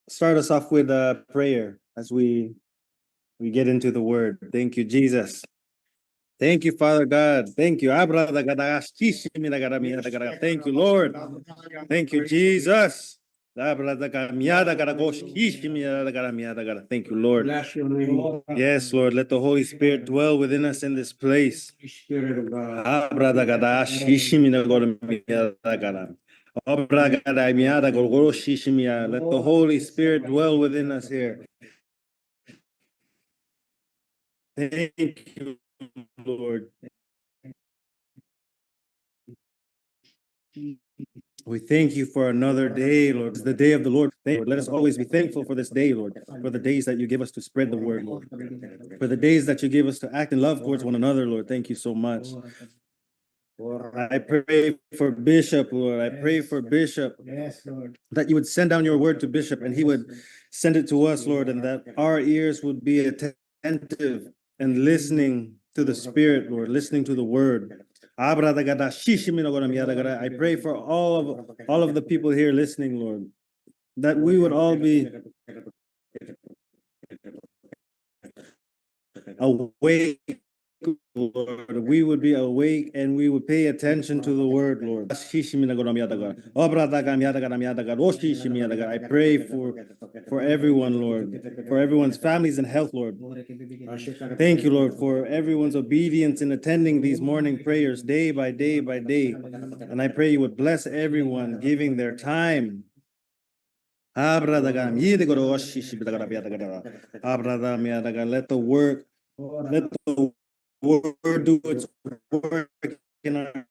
start us off with a prayer as we get into the word. Thank you, Jesus. Thank you, Father God. Thank you. Thank you, Lord. Thank you, Jesus. Thank you, Lord. Bless your name, Lord. Yes, Lord. Let the Holy Spirit dwell within us in this place. Spirit of God. Let the Holy Spirit dwell within us here. Thank you, Lord. We thank you for another day, Lord. It's the day of the Lord. Let us always be thankful for this day, Lord, for the days that you give us to spread the word, Lord, for the days that you give us to act in love towards one another, Lord. Thank you so much. I pray for Bishop, Lord. I pray for Bishop that you would send down your word to Bishop and he would send it to us, Lord, and that our ears would be attentive and listening to the Spirit, Lord, listening to the word. I pray for all of the people here listening, Lord, that we would all be awake, Lord. We would be awake and we would pay attention to the word, Lord. I pray for everyone, Lord, for everyone's families and health, Lord. Thank you, Lord, for everyone's obedience in attending these morning prayers day by day by day. And I pray you would bless everyone giving their time. Let the word do its work in our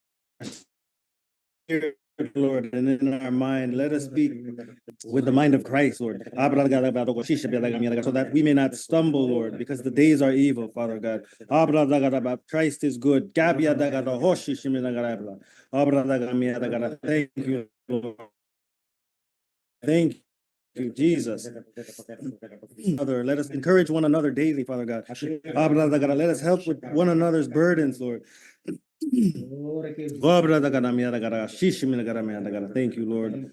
spirit, Lord, and in our mind. Let us speak with the mind of Christ, Lord, so that we may not stumble, Lord, because the days are evil, Father God. Christ is good. Thank you, Lord. Thank you, Jesus. Father, let us encourage one another daily, Father God. Let us help with one another's burdens, Lord. Thank you, Lord. Thank you, Lord.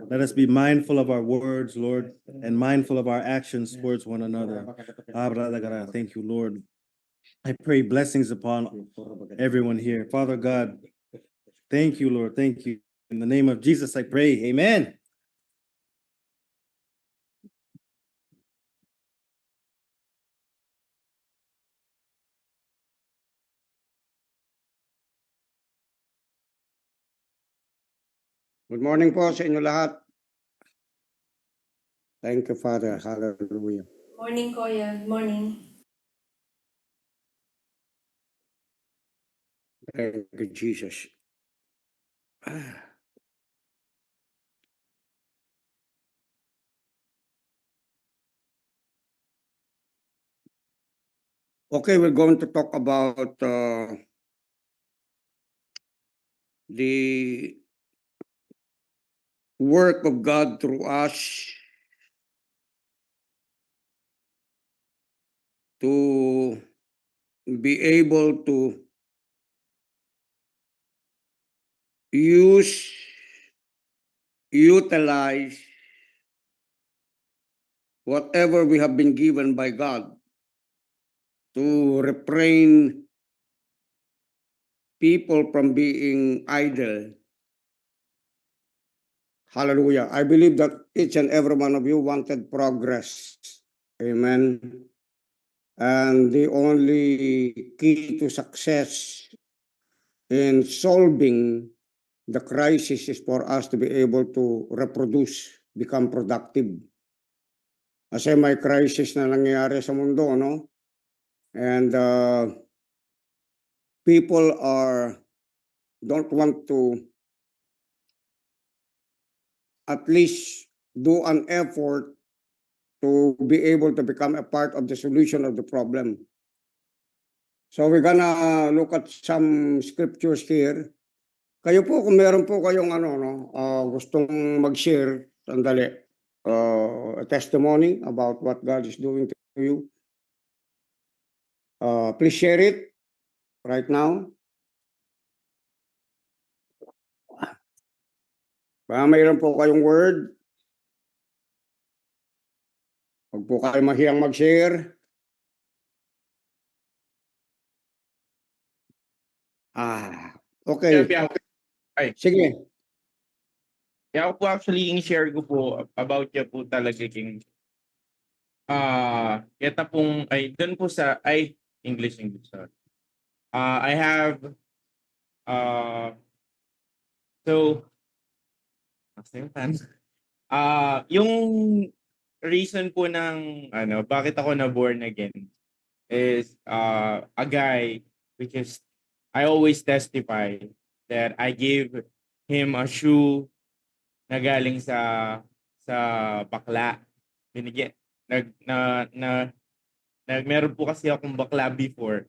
Let us be mindful of our words, Lord, and mindful of our actions towards one another. Thank you, Lord. I pray blessings upon everyone here. Father God, thank you, Lord. Thank you. In the name of Jesus, I pray. Amen. Good morning po sa inyo lahat. Thank you, Father. Hallelujah. Morning, Kuya. Morning. Thank you, Jesus. Okay, we're going to talk about the work of God through us to be able to utilize whatever we have been given by God to refrain people from being idle. Hallelujah. I believe that each and every one of you wanted progress. Amen. And the only key to success in solving the crisis is for us to be able to reproduce, become productive. Kasi may crisis na nangyayari sa mundo, no? And people don't want to at least do an effort to be able to become a part of the solution of the problem. So we're gonna look at some scriptures here. Kayo po, kung meron po kayong gustong mag-share, sandali, a testimony about what God is doing to you, please share it right now. Mayroon po kayong word. Huwag po kayo mahiyang mag-share. Okay. Ay, Sige. kaya ako po actually yung share ko po about niya po talaga king kita pong ay doon po sa ay English sorry. I have so yung reason po ng ano bakit ako na born again is a guy which is I always testify that I gave him a shoe na galing sa bakla. Binigyan meron po kasi akong bakla before.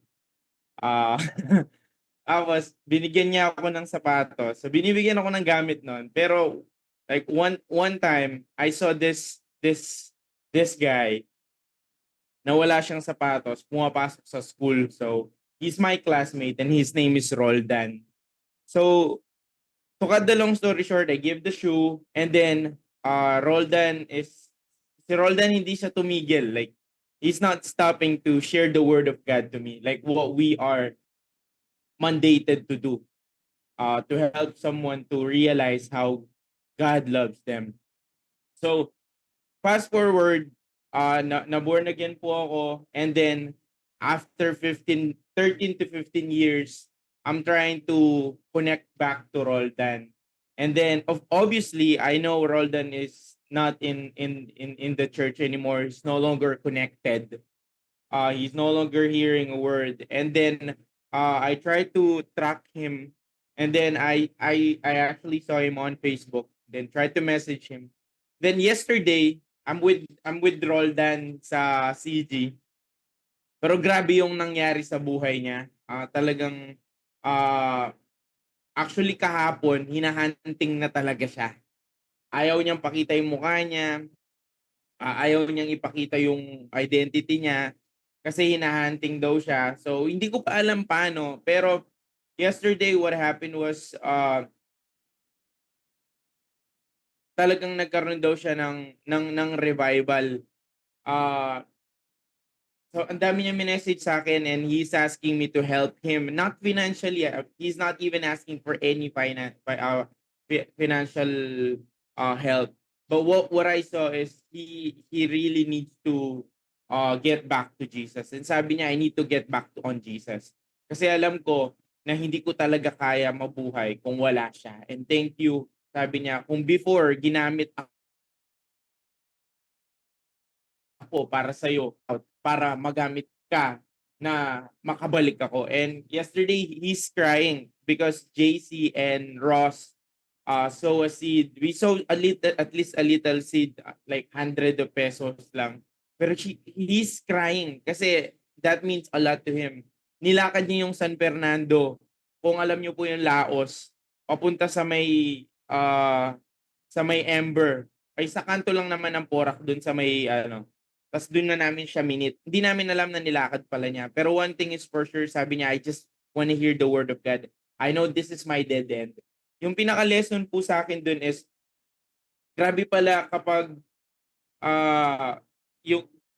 Tapos binigyan niya ako ng sapatos. So binibigyan ako ng gamit noon. Pero like one time I saw this guy na wala siyang sapatos, pumapasok sa school. So he's my classmate and his name is Roldan. So to cut the long story short, I give the shoe and then si Roldan hindi siya tumigil. Like, he's not stopping to share the word of God to me. Like what we are mandated to do. To help someone to realize how God loves them. So, fast forward, na born again po ako and then after 13 to 15 years, I'm trying to connect back to Roldan. And then obviously I know Roldan is not in the church anymore. He's no longer connected. He's no longer hearing a word. And then I tried to track him and then I actually saw him on Facebook, then tried to message him. Then yesterday, I'm with Roldan sa CG. Pero grabe yung nangyari sa buhay niya. Talagang actually kahapon hinahunting na talaga siya. Ayaw niyang pakita yung mukha niya. Ayaw niyang ipakita yung identity niya kasi hinahunting daw siya. So hindi ko pa alam paano, pero yesterday what happened was talagang nagkaroon daw siya ng revival. So ang dami niya minessage sa akin and he's asking me to help him, not financially. He's not even asking for any financial help. But what I saw is he really needs to get back to Jesus. And sabi niya, I need to get back on Jesus. Kasi alam ko na hindi ko talaga kaya mabuhay kung wala siya. And thank you, sabi niya, kung before ginamit ako para sa'yo, para magamit ka na makabalik ako. And yesterday, he's crying because JC and Ross sow a seed. We sow at least a little seed, like 100 of pesos lang. Pero he's crying kasi that means a lot to him. Nilakad niya yung San Fernando. Kung alam niyo po yung Laos, papunta sa may Ember. Ay sa kanto lang naman ng Porac doon sa may tapos doon na namin siya minute. Hindi namin alam na nilakad pala niya. Pero one thing is for sure, sabi niya, I just want to hear the word of God. I know this is my dead end. Yung pinaka-lesson po sa akin doon is, grabe pala kapag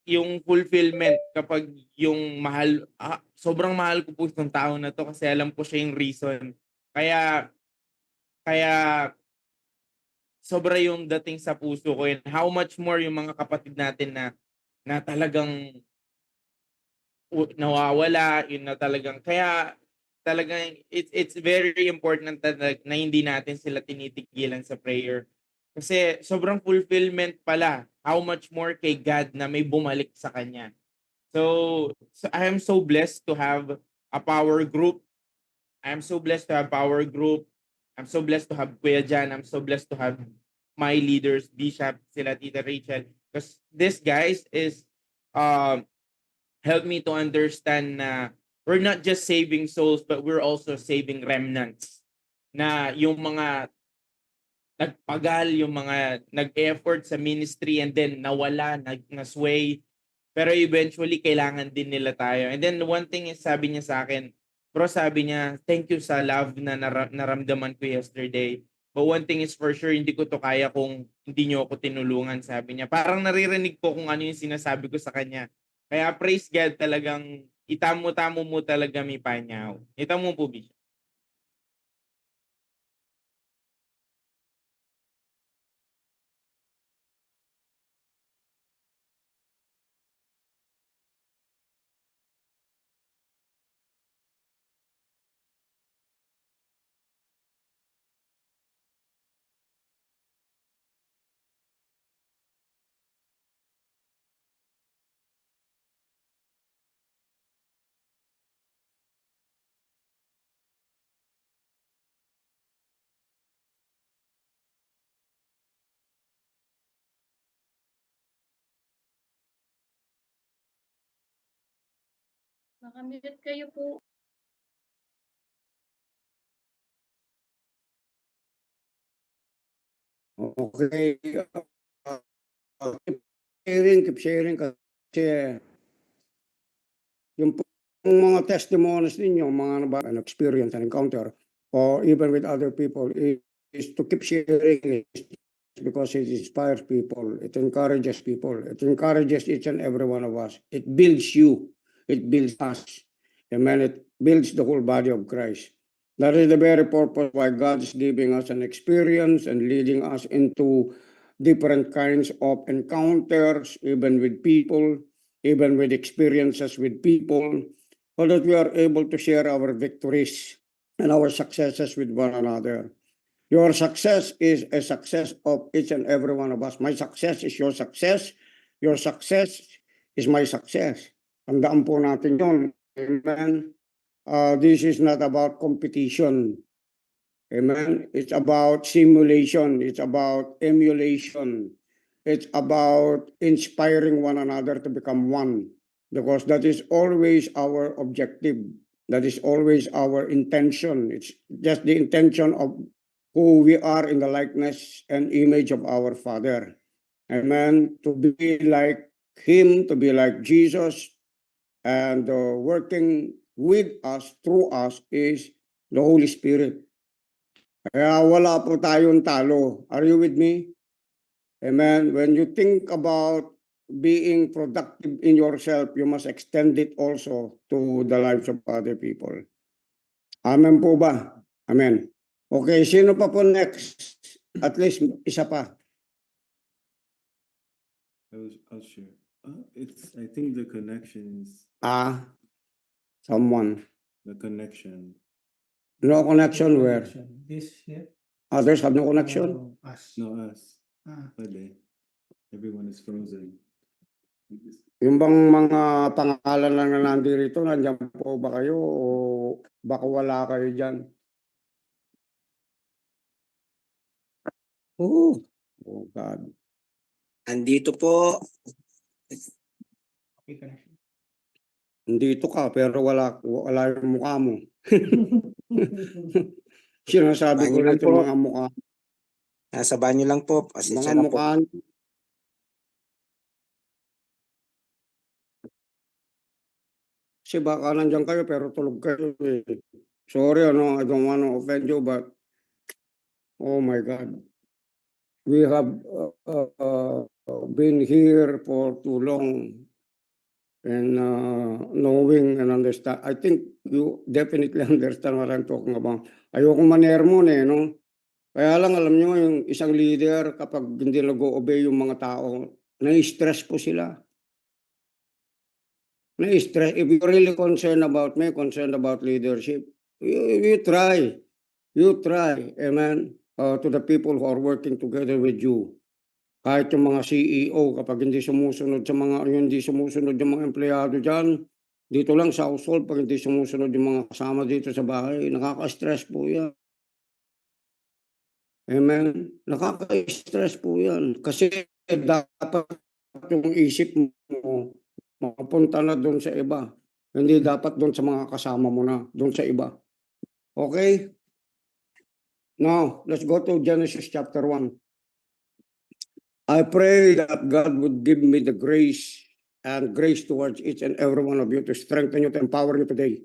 yung fulfillment, kapag yung mahal, sobrang mahal ko po itong tao na to kasi alam ko siya yung reason. Kaya sobra yung dating sa puso ko. And how much more yung mga kapatid natin na talagang nawawala, yun na talagang kaya talagang it's very important na hindi natin sila tinitigilan sa prayer. Kasi sobrang fulfillment pala. How much more kay God na may bumalik sa kanya. So I am so blessed to have a power group. I am so blessed to have power group. I'm so blessed to have Kuya Jan. I'm so blessed to have my leaders, Bishop, sila Tita Rachel. Because this guys is help me to understand na we're not just saving souls, but we're also saving remnants. Na yung mga nagpagal, yung mga nag-effort sa ministry and then nawala, nasway. Pero eventually, kailangan din nila tayo. And then one thing is sabi niya sa akin, bro, sabi niya, thank you sa love na naramdaman ko yesterday. But one thing is for sure, hindi ko to kaya kung hindi nyo ako tinulungan, sabi niya. Parang naririnig ko kung ano yung sinasabi ko sa kanya. Kaya praise God, talagang itamo-tamo mo talaga mi panyaw. Itamo po, Bishop. Nakamute kayo po. Okay. Keep sharing kasi yung mga testimonies ninyo, mga experience and encounter, or even with other people, is to keep sharing it because it inspires people, it encourages people, it encourages each and every one of us. It builds you, it builds us, amen. It builds the whole body of Christ. That is the very purpose why God is giving us an experience and leading us into different kinds of encounters, even with people, even with experiences with people, so that we are able to share our victories and our successes with one another. Your success is a success of each and every one of us. My success is your success. Your success is my success. Tandaan po natin yun. Amen. This is not about competition. Amen. It's about simulation. It's about emulation. It's about inspiring one another to become one. Because that is always our objective. That is always our intention. It's just the intention of who we are in the likeness and image of our Father. Amen. To be like Him, to be like Jesus, and working with us, through us, is the Holy Spirit. Kaya wala po tayong talo. Are you with me? Amen. When you think about being productive in yourself, you must extend it also to the lives of other people. Amen po ba? Amen. Okay, sino pa po next? At least isa pa. I'll share. I think the connections, Someone. the connection. No connection where? This here. Others have no connection? Us. No, us. Ah. Pwede. Everyone is frozen. Yung bang mga pangalan lang na nandito, nandiyan po ba kayo o baka wala kayo dyan? Oh God. Andito po. Okay, connection. Nandito ka pero wala yung mukha mo. Sinasabi ko Banyo lang rito po. mga mukha. Nasa banyo lang po. Mga Pasensya na po. mukha. Kasi baka nandiyan kayo pero tulog kayo eh. Sorry, I don't want to offend you, but oh my God. We have been here for too long and knowing and understand. I think you definitely understand what I'm talking about. Ayokong manermon eh, no? Kaya lang alam nyo, yung isang leader kapag hindi nag-o-obey yung mga tao, nai-stress po sila. Nai-stress. If you're really concerned about me, concerned about leadership, you try. You try, amen, to the people who are working together with you. Kahit yung mga CEO, kapag hindi sumusunod yung mga empleyado dyan, dito lang sa household, pag hindi sumusunod yung mga kasama dito sa bahay, nakaka-stress po yan. Amen. Nakaka-stress po yan. Kasi dapat yung isip mo mapunta na doon sa iba. Hindi dapat doon sa mga kasama mo na, doon sa iba. Okay? Now, let's go to Genesis chapter 1. I pray that God would give me the grace and grace towards each and every one of you to strengthen you, to empower you today.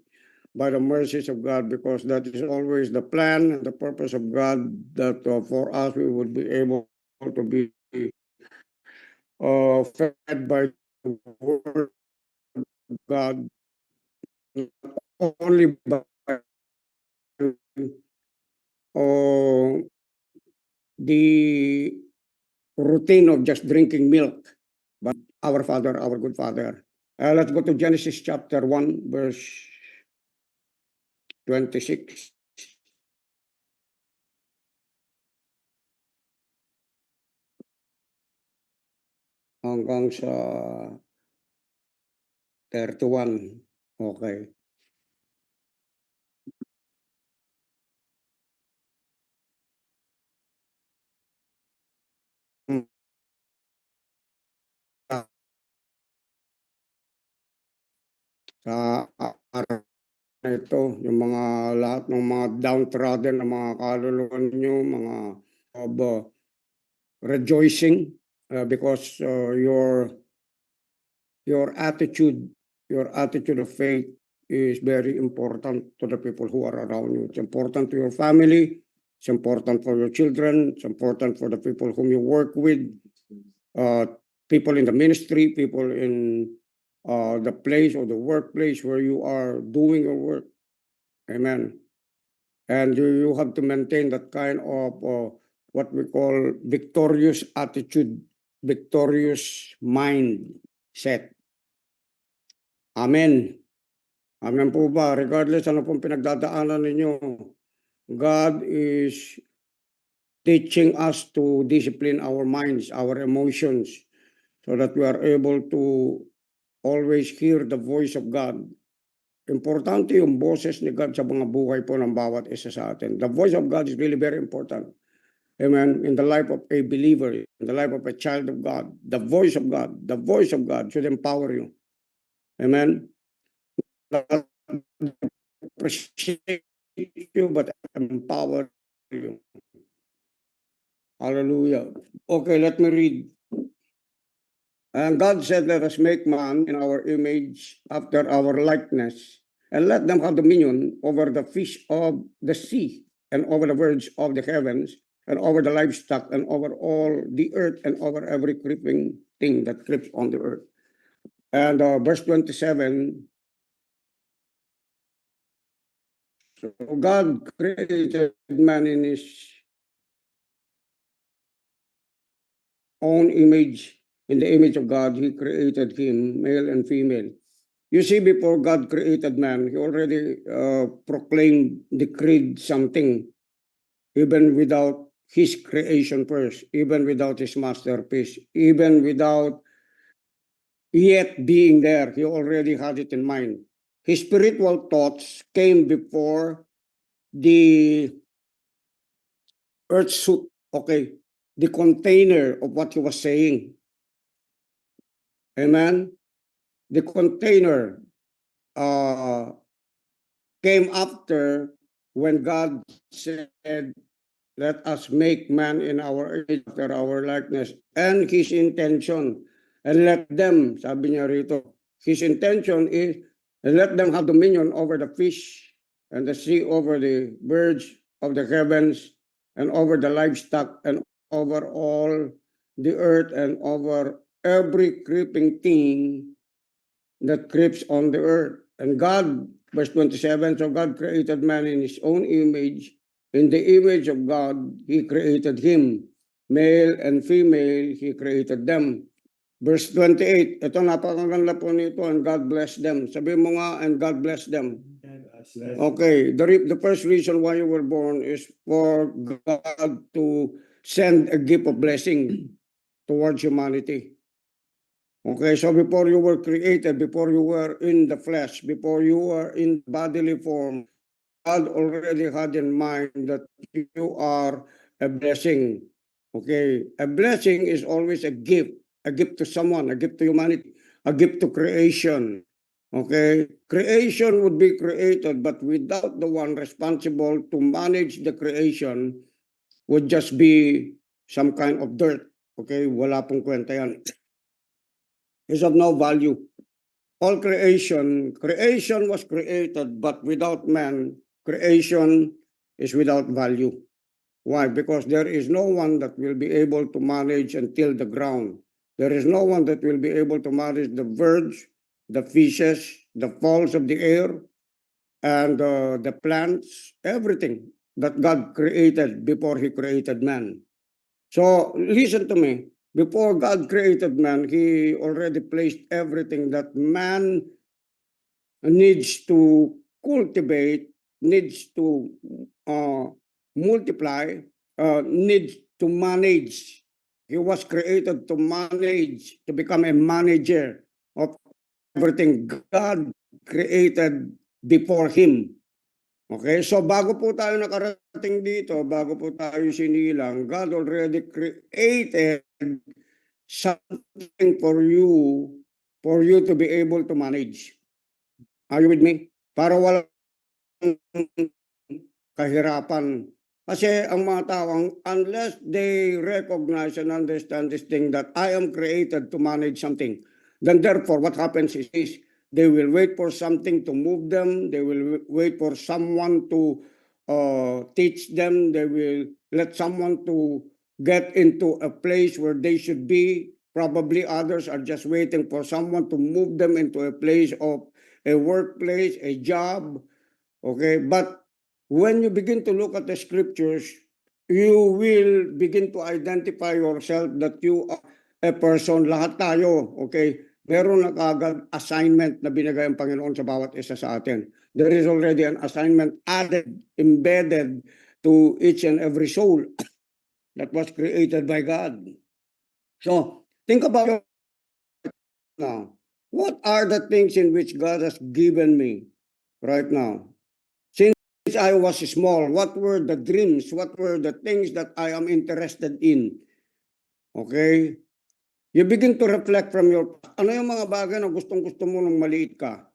by the mercies of God, because that is always the plan and the purpose of God, that for us we would be able to be fed by the word of God, not only by the routine of just drinking milk, but our Father, our good Father. Let's go to Genesis chapter 1, verse 26. Hanggang sa 31. Okay. Sa araw na ito, yung mga lahat ng mga downtrodden na mga kaluluwa ninyo, mga rejoicing because your attitude of faith is very important to the people who are around you. It's important to your family. It's important for your children. It's important for the people whom you work with, people in the ministry, people in the place or the workplace where you are doing your work. Amen. And you have to maintain that kind of what we call victorious attitude, victorious mindset. Amen. Amen po ba? Regardless ano pong pinagdadaanan ninyo, God is teaching us to discipline our minds, our emotions, so that we are able to always hear the voice of God. Importante yung boses ni God sa mga buhay po ng bawat isa sa atin. The voice of God is really very important. Amen. In the life of a believer, in the life of a child of God, the voice of God should empower you. Amen. Not appreciate you, but empower you. Hallelujah. Okay, let me read. And God said, let us make man in our image after our likeness, and let them have dominion over the fish of the sea, and over the birds of the heavens, and over the livestock, and over all the earth, and over every creeping thing that creeps on the earth. And verse 27, so God created man in his own image. In the image of God, he created him, male and female. You see, before God created man, he already proclaimed, decreed something, even without his creation first, even without his masterpiece, even without yet being there, he already had it in mind. His spiritual thoughts came before the earth suit, okay, the container of what he was saying. Amen. The container came after when God said, let us make man in our image, after our likeness, and his intention, and let them, sabi niya rito, his intention is, and let them have dominion over the fish and the sea, over the birds of the heavens, and over the livestock, and over all the earth, and over every creeping thing that creeps on the earth. And God, verse 27, so God created man in his own image. In the image of God, he created him. Male and female, he created them. Verse 28, ito napakaganda po nito, and God bless them. Sabi mo nga, and God bless them. Okay, the first reason why you were born is for God to send a gift of blessing towards humanity. Okay, so before you were created, before you were in the flesh, before you were in bodily form, God already had in mind that you are a blessing. Okay, a blessing is always a gift to someone, a gift to humanity, a gift to creation. Okay, creation would be created, but without the one responsible to manage the creation would just be some kind of dirt. Okay, wala pong kwenta yan. Is of no value. all creation was created, but without man, creation is without value. Why? Because there is no one that will be able to manage and till the ground. There is no one that will be able to manage the birds, the fishes, the fowls of the air, and the plants, everything that God created before He created man. So listen to me. Before God created man, He already placed everything that man needs to cultivate, needs to multiply, needs to manage. He was created to manage, to become a manager of everything God created before him. Okay, so bago po tayo nakarating dito, bago po tayo sinilang, God already created something for you to be able to manage. Are you with me? Para walang kahirapan. Kasi ang mga tao, unless they recognize and understand this thing that I am created to manage something, then therefore what happens is this, they will wait for something to move them, they will wait for someone to teach them, they will let someone to get into a place where they should be. Probably others are just waiting for someone to move them into a place of a workplace, a job, okay? But when you begin to look at the scriptures, you will begin to identify yourself that you are a person, lahat tayo, okay? Meron na kagad assignment na binigay ang Panginoon sa bawat isa sa atin. There is already an assignment added, embedded to each and every soul that was created by God. So, think about it now. What are the things in which God has given me right now? Since I was small, what were the dreams? What were the things that I am interested in? Okay? You begin to reflect from your, ano yung mga bagay na gustong-gusto mo nung maliit ka?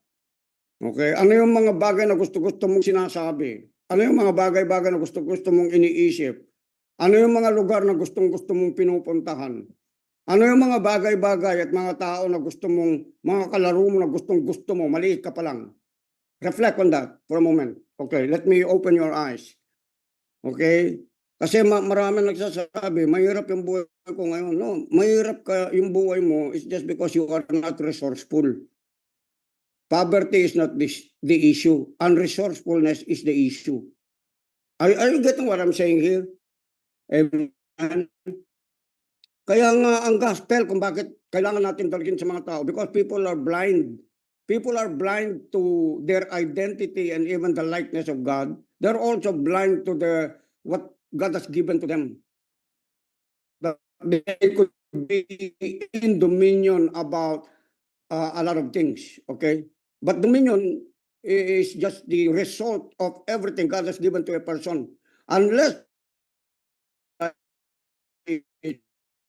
Okay? Ano yung mga bagay na gusto-gusto mong sinasabi? Ano yung mga bagay-bagay na gusto-gusto mong iniisip? Ano yung mga lugar na gustong-gusto mong pinupuntahan? Ano yung mga bagay-bagay at mga tao na gusto mong, mga kalaro mo na gustong-gusto mo, maliit ka pa lang? Reflect on that for a moment. Okay, let me open your eyes. Okay? Kasi marami nagsasabi, mahirap yung buhay ko ngayon. No, mahirap ka yung buhay mo is just because you are not resourceful. Poverty is not the issue. Unresourcefulness is the issue. Are you getting what I'm saying here? Amen. Kaya nga ang gospel kung bakit kailangan natin dalhin sa mga tao, because people are blind. People are blind to their identity and even the likeness of God. They're also blind to what God has given to them. That they could be in dominion about a lot of things, okay? But dominion is just the result of everything God has given to a person. Unless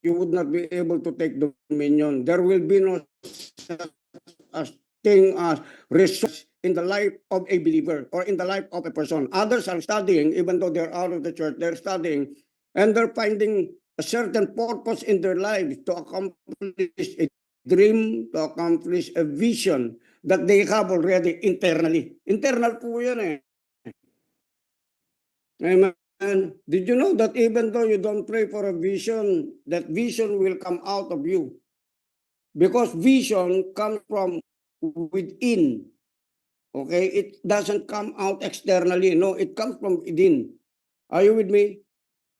you would not be able to take dominion. There will be no such thing as resource in the life of a believer or in the life of a person. Others are studying, even though they're out of the church, they're studying, and they're finding a certain purpose in their lives to accomplish a dream, to accomplish a vision that they have already internally. Internal po yan eh. Amen. And did you know that even though you don't pray for a vision, that vision will come out of you? Because vision comes from within. Okay? It doesn't come out externally. No, it comes from within. Are you with me?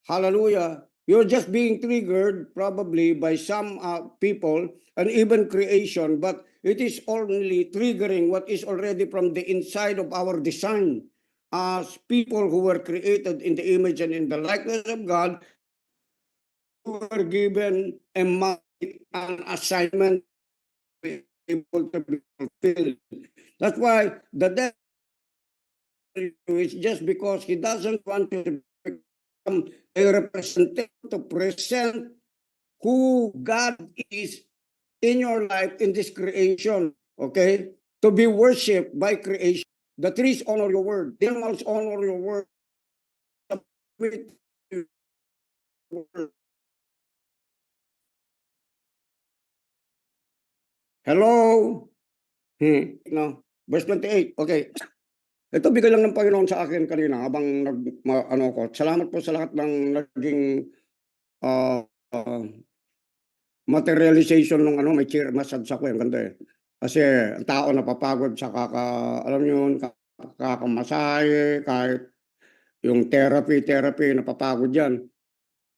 Hallelujah. You're just being triggered probably by some people and even creation, but it is only triggering what is already from the inside of our design. As people who were created in the image and in the likeness of God, who were given a mandate, an assignment to be able to be fulfilled. That's why the devil is just because he doesn't want to become a representative to present who God is in your life in this creation, okay? To be worshipped by creation. The trees honor your word. The animals honor your word. Submit to your word. Hello? No? Verse 28, okay. Ito bigay lang ng Panginoon sa akin kanina habang ano ko. Salamat po sa lahat ng naging uh, uh, materialization ng may chair massage ako, ang ganda eh. Kasi ang tao napapagod sa alam niyo yun, kakamasahe, kahit yung therapy, napapagod yan.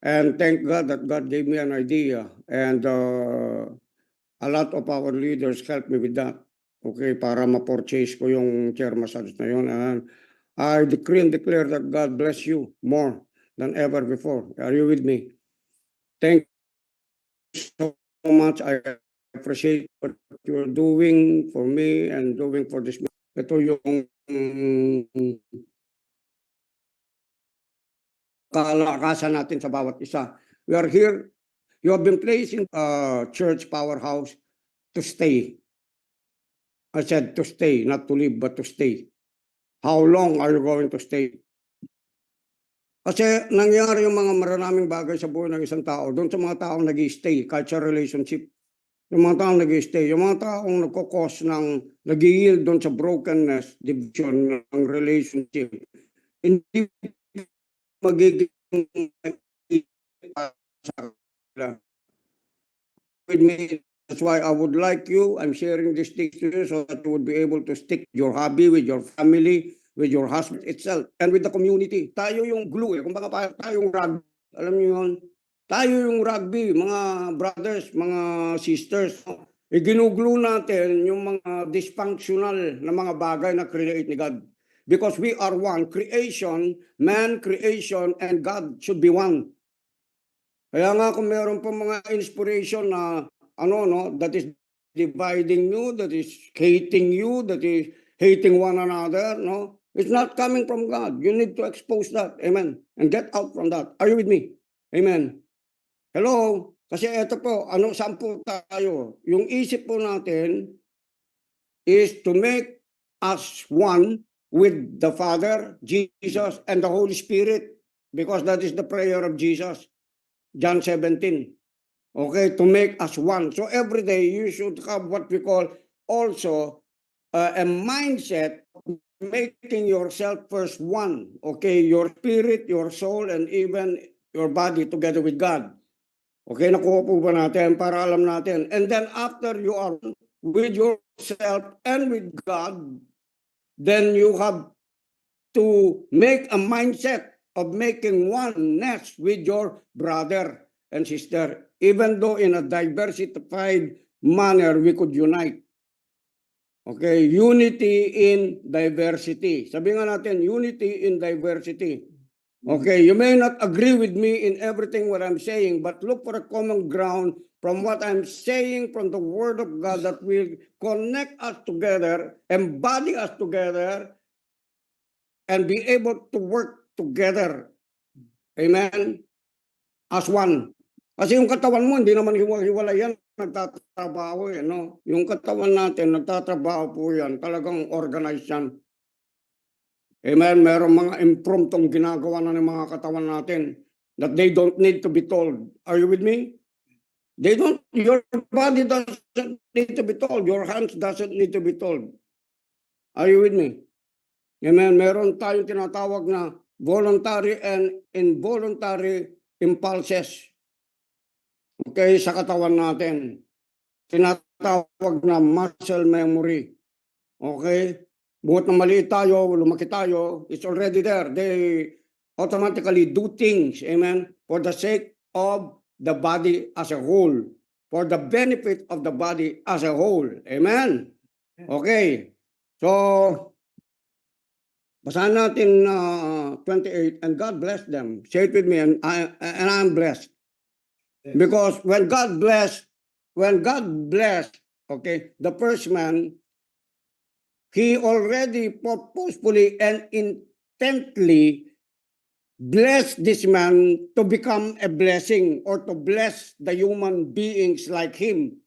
And thank God that God gave me an idea. And a lot of our leaders helped me with that. Okay, para ma-purchase ko yung chair massage na yun. And I decree and declare that God bless you more than ever before. Are you with me? Thank you so much. I appreciate what you're doing for me and doing for this. Ito yung kalakasan natin sa bawat isa. We are here. You have been placed in church powerhouse to stay. I said to stay, not to live, but to stay. How long are you going to stay? Kasi nangyari yung mga maraming bagay sa buhay ng isang tao doon sa mga taong nag-i-stay, kahit sa relationship. Yung mga taong nag-i-stay, yung mga taong nagkukos ng nag-i-yield doon sa brokenness, division ng relationship. Hindi magiging with me. That's why I would like you, I'm sharing this thing to you so that you would be able to stick your hobby with your family, with your husband itself, and with the community. Tayo yung glue eh. Kumbaga tayo yung rugby. Alam niyo yun? Tayo yung rugby, mga brothers, mga sisters. Ginuglue natin yung mga dysfunctional na mga bagay na create ni God. Because we are one. Creation, man, creation, and God should be one. Kaya nga kung meron pa mga inspiration na that is dividing you, that is hating you, that is hating one another, no? It's not coming from God. You need to expose that. Amen. And get out from that. Are you with me? Amen. Hello? Kasi ito po, saan po tayo? Yung isip po natin is to make us one with the Father, Jesus, and the Holy Spirit. Because that is the prayer of Jesus. John 17. Okay, to make us one. So every day you should have what we call also a mindset of making yourself first one. Okay, your spirit, your soul, and even your body together with God. Okay, nakuha po ba natin para alam natin? And then after you are with yourself and with God, then you have to make a mindset of making oneness with your brother and sister, even though in a diversified manner we could unite. Okay, unity in diversity. Sabi nga natin, unity in diversity. Okay, you may not agree with me in everything what I'm saying, but look for a common ground from what I'm saying from the Word of God that will connect us together, embody us together, and be able to work together. Amen? As one. Kasi yung katawan mo, hindi naman hiwalay yan. Nagtatrabaho eh, no? Yung katawan natin, nagtatrabaho po yan. Talagang organized yan. Amen? Merong mga impromptong ginagawa na ng mga katawan natin that they don't need to be told. Are you with me? Your body doesn't need to be told. Your hands doesn't need to be told. Are you with me? Amen? Meron tayong tinatawag na voluntary and involuntary impulses. Okay, sa katawan natin. Tinatawag na muscle memory. Okay? Buhat na maliit tayo, lumaki tayo, it's already there. They automatically do things, amen, for the sake of the body as a whole. For the benefit of the body as a whole. Amen? Okay. So, basahan natin 28, and God blessed them. Say it with me, and I'm blessed. Because when God blessed, okay, the first man, he already purposefully and intently blessed this man to become a blessing or to bless the human beings like him.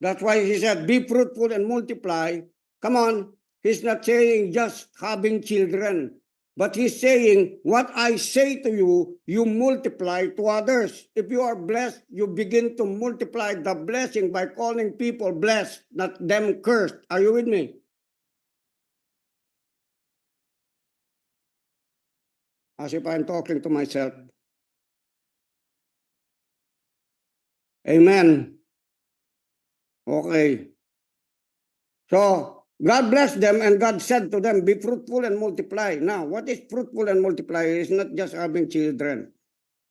That's why he said, be fruitful and multiply. Come on, he's not saying just having children. But he's saying, what I say to you, you multiply to others. If you are blessed, you begin to multiply the blessing by calling people blessed, not them cursed. Are you with me? As if I'm talking to myself. Amen. Okay. So, God blessed them and God said to them, be fruitful and multiply. Now, what is fruitful and multiply? It's not just having children.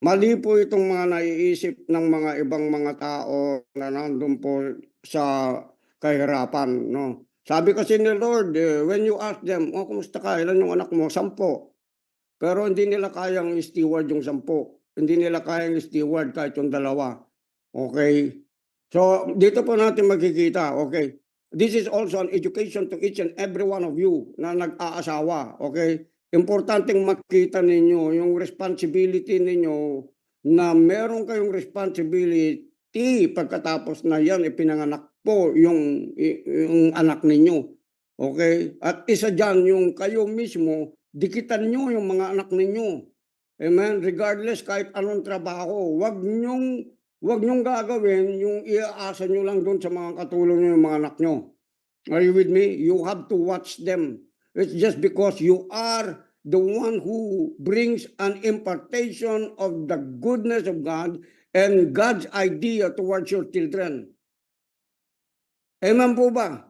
Mali po itong mga naiisip ng mga ibang mga tao na nandun po sa kahirapan. No? Sabi kasi ni Lord, when you ask them, oh, kumusta ka? Ilan yung anak mo? 10. Pero hindi nila kayang steward yung 10. Hindi nila kayang steward kahit yung 2. Okay? So, dito po natin makikita, okay? This is also an education to each and every one of you na nag-aasawa, okay? Importanteng makita ninyo yung responsibility ninyo na meron kayong responsibility pagkatapos na yan ipinanganak po yung anak ninyo. Okay? At isa dyan yung kayo mismo, dikitan nyo yung mga anak ninyo. Amen? Regardless kahit anong trabaho, wag nyong gagawin yung iaasa nyo lang doon sa mga katulong nyo, yung mga anak nyo. Are you with me? You have to watch them. It's just because you are the one who brings an impartation of the goodness of God and God's idea towards your children. Amen po ba?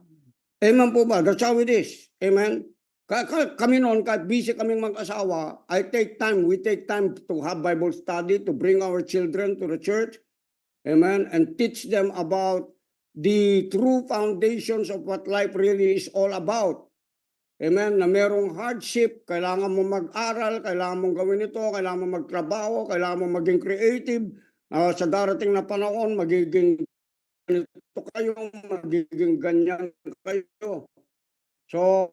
Amen po ba? That's how it is. Amen? Kami noon, kahit busy kaming mag-asawa, we take time to have Bible study, to bring our children to the church, amen, and teach them about the true foundations of what life really is all about. Amen, na merong hardship, kailangan mo mag-aral, kailangan mong gawin ito, kailangan mo magtrabaho, kailangan mo maging creative. Sa darating na panahon, magiging ganito kayo, magiging ganyan kayo. So,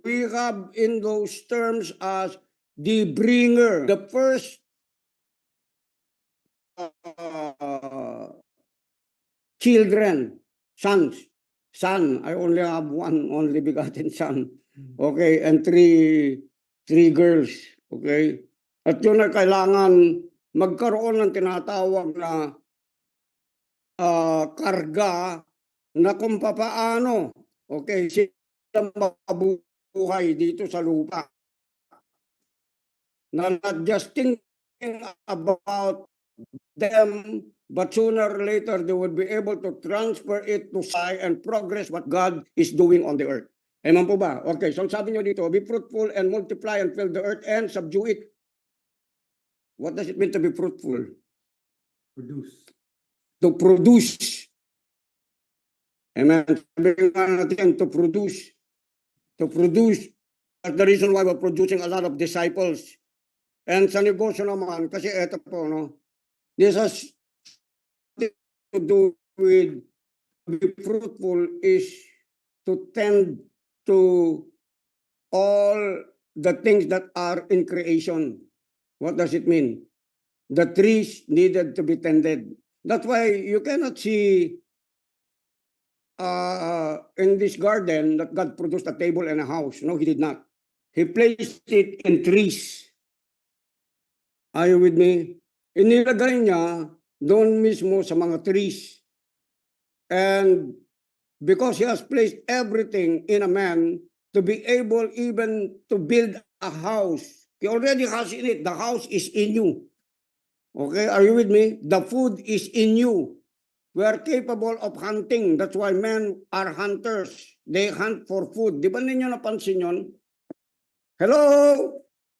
we have in those terms as the bringer, the first children, sons. Son, I only have one only begotten son. Okay, and three girls. Okay? At yun ay kailangan magkaroon ng tinatawag na karga na kung papaano, okay, sila mabuhay dito sa lupa. Na not just thinking about them, but sooner or later they would be able to transfer it to sky and progress what God is doing on the earth. Amen po ba? Okay, so sabi nyo dito, be fruitful and multiply and fill the earth and subdue it. What does it mean to be fruitful? To produce. Amen. Sabi nga natin, to produce. To produce. That's the reason why we're producing a lot of disciples. And sa negosyo naman, kasi eto po, no? This has to do with be fruitful is to tend to all the things that are in creation. What does it mean? The trees needed to be tended. That's why you cannot see in this garden that God produced a table and a house. No, he did not. He placed it in trees. Are you with me? Inilagay niya doon mismo sa mga trees. And because he has placed everything in a man to be able even to build a house. He already has in it. The house is in you. Okay, are you with me? The food is in you. We are capable of hunting. That's why men are hunters. They hunt for food. Di ba ninyo napansin yun? Hello?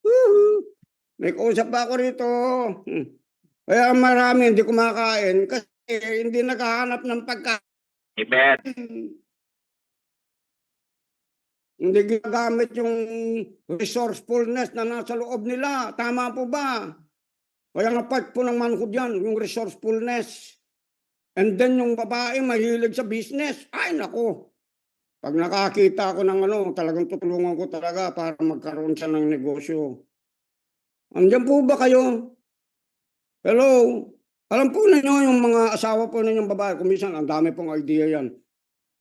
Woohoo! May kausap ba ako rito? Kaya marami hindi kumakain kasi hindi nakahanap ng pagkain. Amen. Hindi ginagamit yung resourcefulness na nasa loob nila. Tama po ba? Kaya nga part po ng manhood yan, yung resourcefulness. And then yung babae mahilig sa business. Ay nako. Pag nakakita ako ng talagang tutulungan ko talaga para magkaroon siya ng negosyo. Andiyan po ba kayo? Hello? Alam po ninyo yung mga asawa po ninyong babae, kung minsan ang dami pong idea yan.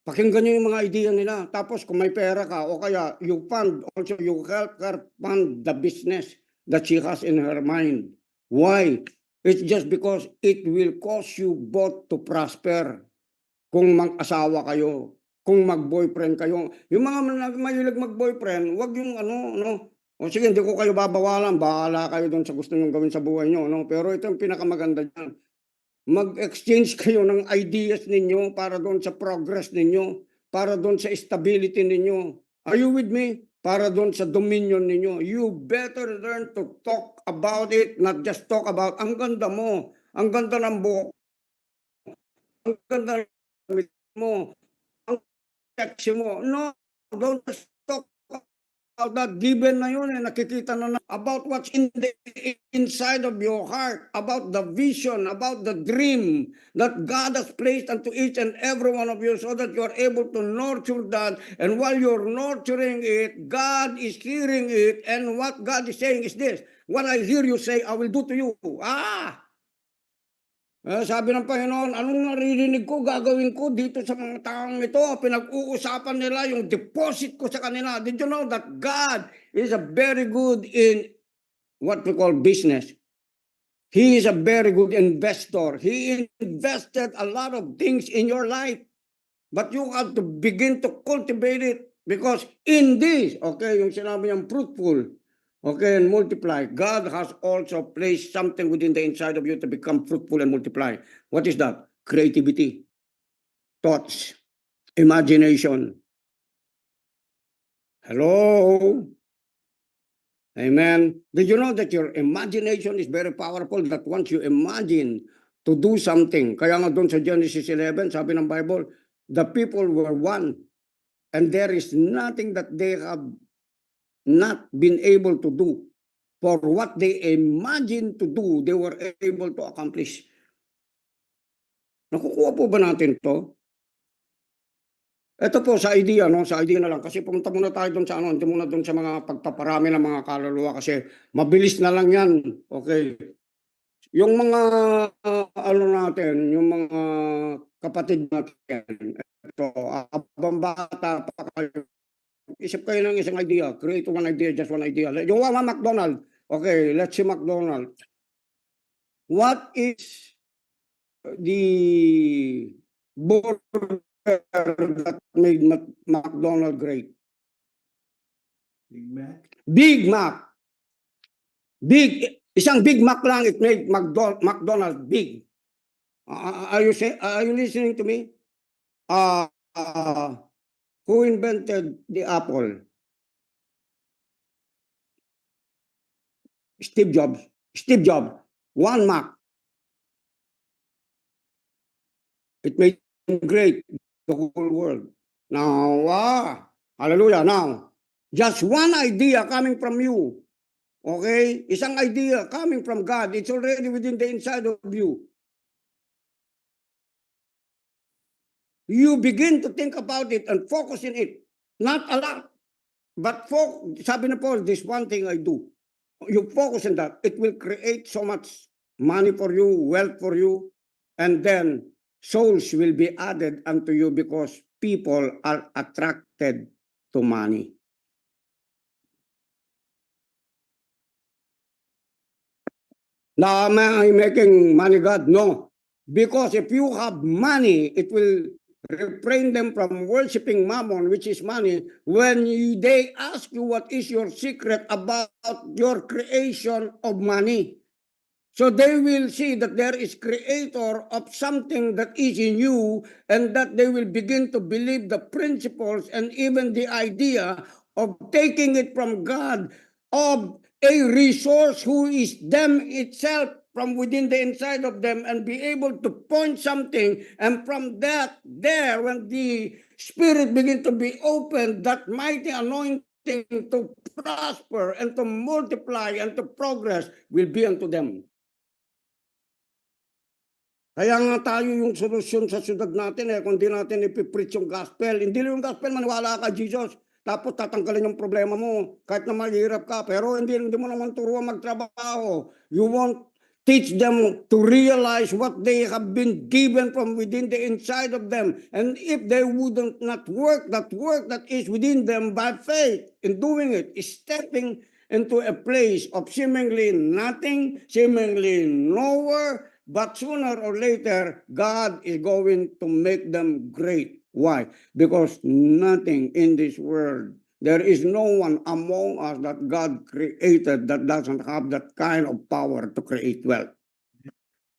Pakinggan nyo yung mga idea nila. Tapos kung may pera ka o kaya you fund, also you help her fund the business that she has in her mind. Why? It's just because it will cause you both to prosper. Kung mag-asawa kayo, kung mag-boyfriend kayo. Yung mga mahilig mag-boyfriend, wag yung no? O sige, hindi ko kayo babawalan, bahala kayo doon sa gusto nyo gawin sa buhay nyo, no? Pero ito yung pinakamaganda dyan. Mag-exchange kayo ng ideas ninyo para doon sa progress ninyo, para doon sa stability ninyo. Are you with me? Para doon sa dominion ninyo. You better learn to talk about it, not just talk about, ang ganda mo, ang ganda ng buhok, ang ganda ng damit mo, ang sexy mo. No, don't just talk about that. Given na yun, nakikita na about what's in the inside of your heart, about the vision, about the dream that God has placed unto each and every one of you so that you are able to nurture that. And while you're nurturing it, God is hearing it. And what God is saying is this: what I hear you say, I will do to you. Sabi ng Panginoon, anong naririnig ko, gagawin ko dito sa mga taong ito? Pinag-uusapan nila yung deposit ko sa kanila. Did you know that God is a very good in what we call business? He is a very good investor. He invested a lot of things in your life. But you have to begin to cultivate it. Because in this, okay, yung sinabi niyang fruitful, okay, and multiply. God has also placed something within the inside of you to become fruitful and multiply. What is that? Creativity, thoughts, imagination. Hello? Amen. Did you know that your imagination is very powerful? That once you imagine to do something, kaya nga doon sa Genesis 11, sabi ng Bible, the people were one. And there is nothing that they have not been able to do. For what they imagined to do, they were able to accomplish. Nakukuha po ba natin to? Ito po sa idea, no? Sa idea na lang. Kasi pumunta muna tayo doon sa hindi muna doon sa mga pagpaparami ng mga kaluluwa kasi mabilis na lang yan. Okay. Yung mga, natin, yung mga kapatid natin, ito, abang bata pa kayo, isip kayo ng isang idea. Create one idea, just one idea. Yung mga McDonald. Okay, let's see McDonald. What is the burger that made McDonald great? Big Mac. Big Mac. Isang Big Mac lang, it made McDonald big. Are you listening to me? Who invented the apple? Steve Jobs. Steve Jobs. One Mac. It made him great, the whole world. Now, hallelujah. Now, just one idea coming from you. Okay? Isang idea coming from God. It's already within the inside of you. You begin to think about it and focus in it. Not a lot. But sabi na Paul, this one thing I do. You focus on that. It will create so much money for you, wealth for you, and then souls will be added unto you because people are attracted to money. Now, am I making money God? No. Because if you have money, it will refrain them from worshiping mammon, which is money, when they ask you what is your secret about your creation of money. So they will see that there is creator of something that is in you, and that they will begin to believe the principles and even the idea of taking it from God, of a resource who is them itself from within the inside of them, and be able to point something, and from that there, when the spirit begin to be opened, that mighty anointing to prosper and to multiply and to progress will be unto them. Kaya nga tayo yung solusyon sa syudad natin kung di natin ipipreach yung gospel. Hindi lang yung gospel, maniwala ka Jesus. Tapos tatanggalin yung problema mo kahit na mahirap ka. Pero hindi mo naman turuan magtrabaho. You won't Teach them to realize what they have been given from within the inside of them. And if they wouldn't not work that is within them by faith in doing it, stepping into a place of seemingly nothing, seemingly nowhere, but sooner or later, God is going to make them great. Why? Because nothing in this world, there is no one among us that God created that doesn't have that kind of power to create wealth.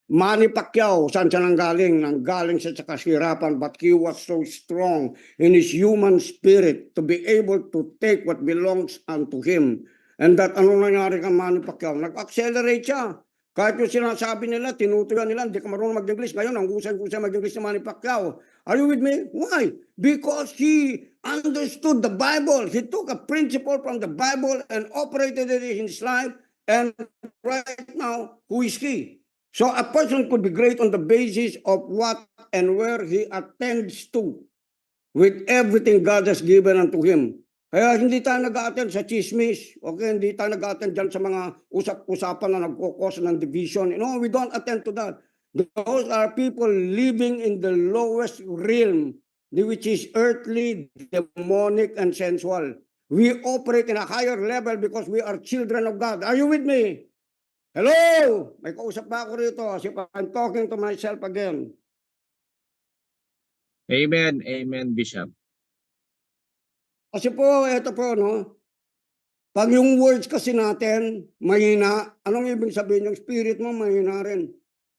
Manny Pacquiao, saan siya nanggaling? Nanggaling siya sa kasirapan, but he was so strong in his human spirit to be able to take what belongs unto him. And that ano nangyari kay Manny Pacquiao? Nag-accelerate siya. Kahit yung sinasabi nila, tinutuyan nila, hindi ka marunong mag-English. Ngayon, ang husay-husay mag-English ni Manny Pacquiao. Are you with me? Why? Because he understood the Bible. He took a principle from the Bible and operated it in his life. And right now, who is he? So a person could be great on the basis of what and where he attends to with everything God has given unto him. Kaya hindi tayo nag-attend sa chismis, okay? Hindi tayo nag-attend dyan sa mga usap-usapan na nagkukos ng division. No, we don't attend to that. Those are people living in the lowest realm, which is earthly, demonic, and sensual. We operate in a higher level because we are children of God. Are you with me? Hello! May kausap ba ako rito? I'm talking to myself again. Amen. Amen, Bishop. Kasi po, ito po, no? Pag yung words kasi natin, mahina, anong ibig sabihin? Yung spirit mo, mahina rin.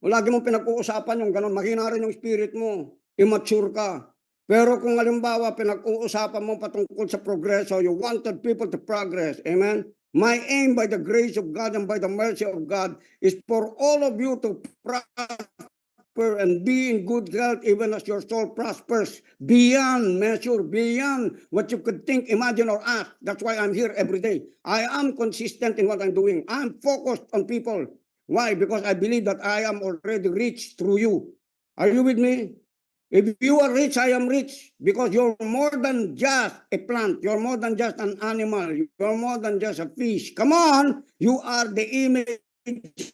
O lagi mong pinag-uusapan yung gano'n, mahina rin yung spirit mo. Immature ka. Pero kung halimbawa, pinag-uusapan mo patungkol sa progreso, you wanted people to progress. Amen? My aim by the grace of God and by the mercy of God is for all of you to prosper and be in good health even as your soul prospers beyond measure, beyond what you could think, imagine, or ask. That's why I'm here every day. I am consistent in what I'm doing. I'm focused on people. Why? Because I believe that I am already rich through you. Are you with me? If you are rich, I am rich because you're more than just a plant. You're more than just an animal. You're more than just a fish. Come on. You are the image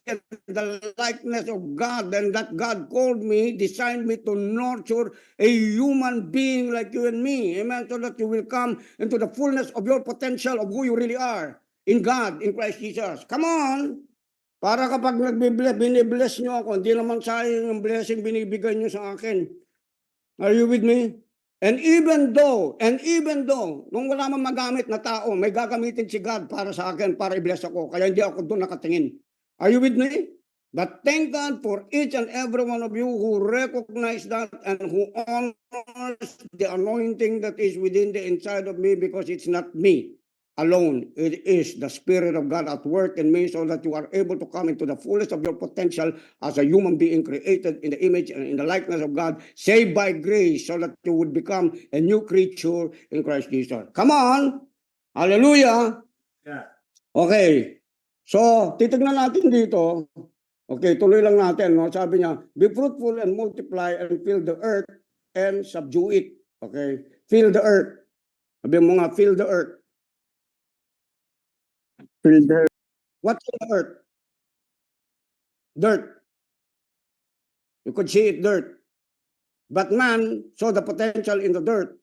and the likeness of God, and that God called me, designed me to nurture a human being like you and me. Amen. So that you will come into the fullness of your potential of who you really are in God, in Christ Jesus. Come on. Para kapag binibless nyo ako, hindi naman sayang yung blessing binibigay nyo sa akin. Are you with me? And even though, nung wala man magamit na tao, may gagamitin si God para sa akin, para i-bless ako. Kaya hindi ako doon nakatingin. Are you with me? But thank God for each and every one of you who recognize that and who honors the anointing that is within the inside of me, because it's not me alone. It is the Spirit of God at work in me, so that you are able to come into the fullest of your potential as a human being created in the image and in the likeness of God, saved by grace, so that you would become a new creature in Christ Jesus. Come on! Hallelujah! Yeah. Okay. So, titignan natin dito. Okay, tuloy lang natin. No? Sabi niya, be fruitful and multiply and fill the earth and subdue it. Okay? Fill the earth. Sabi mo nga, fill the earth. Fill the What's in the earth? Dirt. You could see it dirt. But man saw the potential in the dirt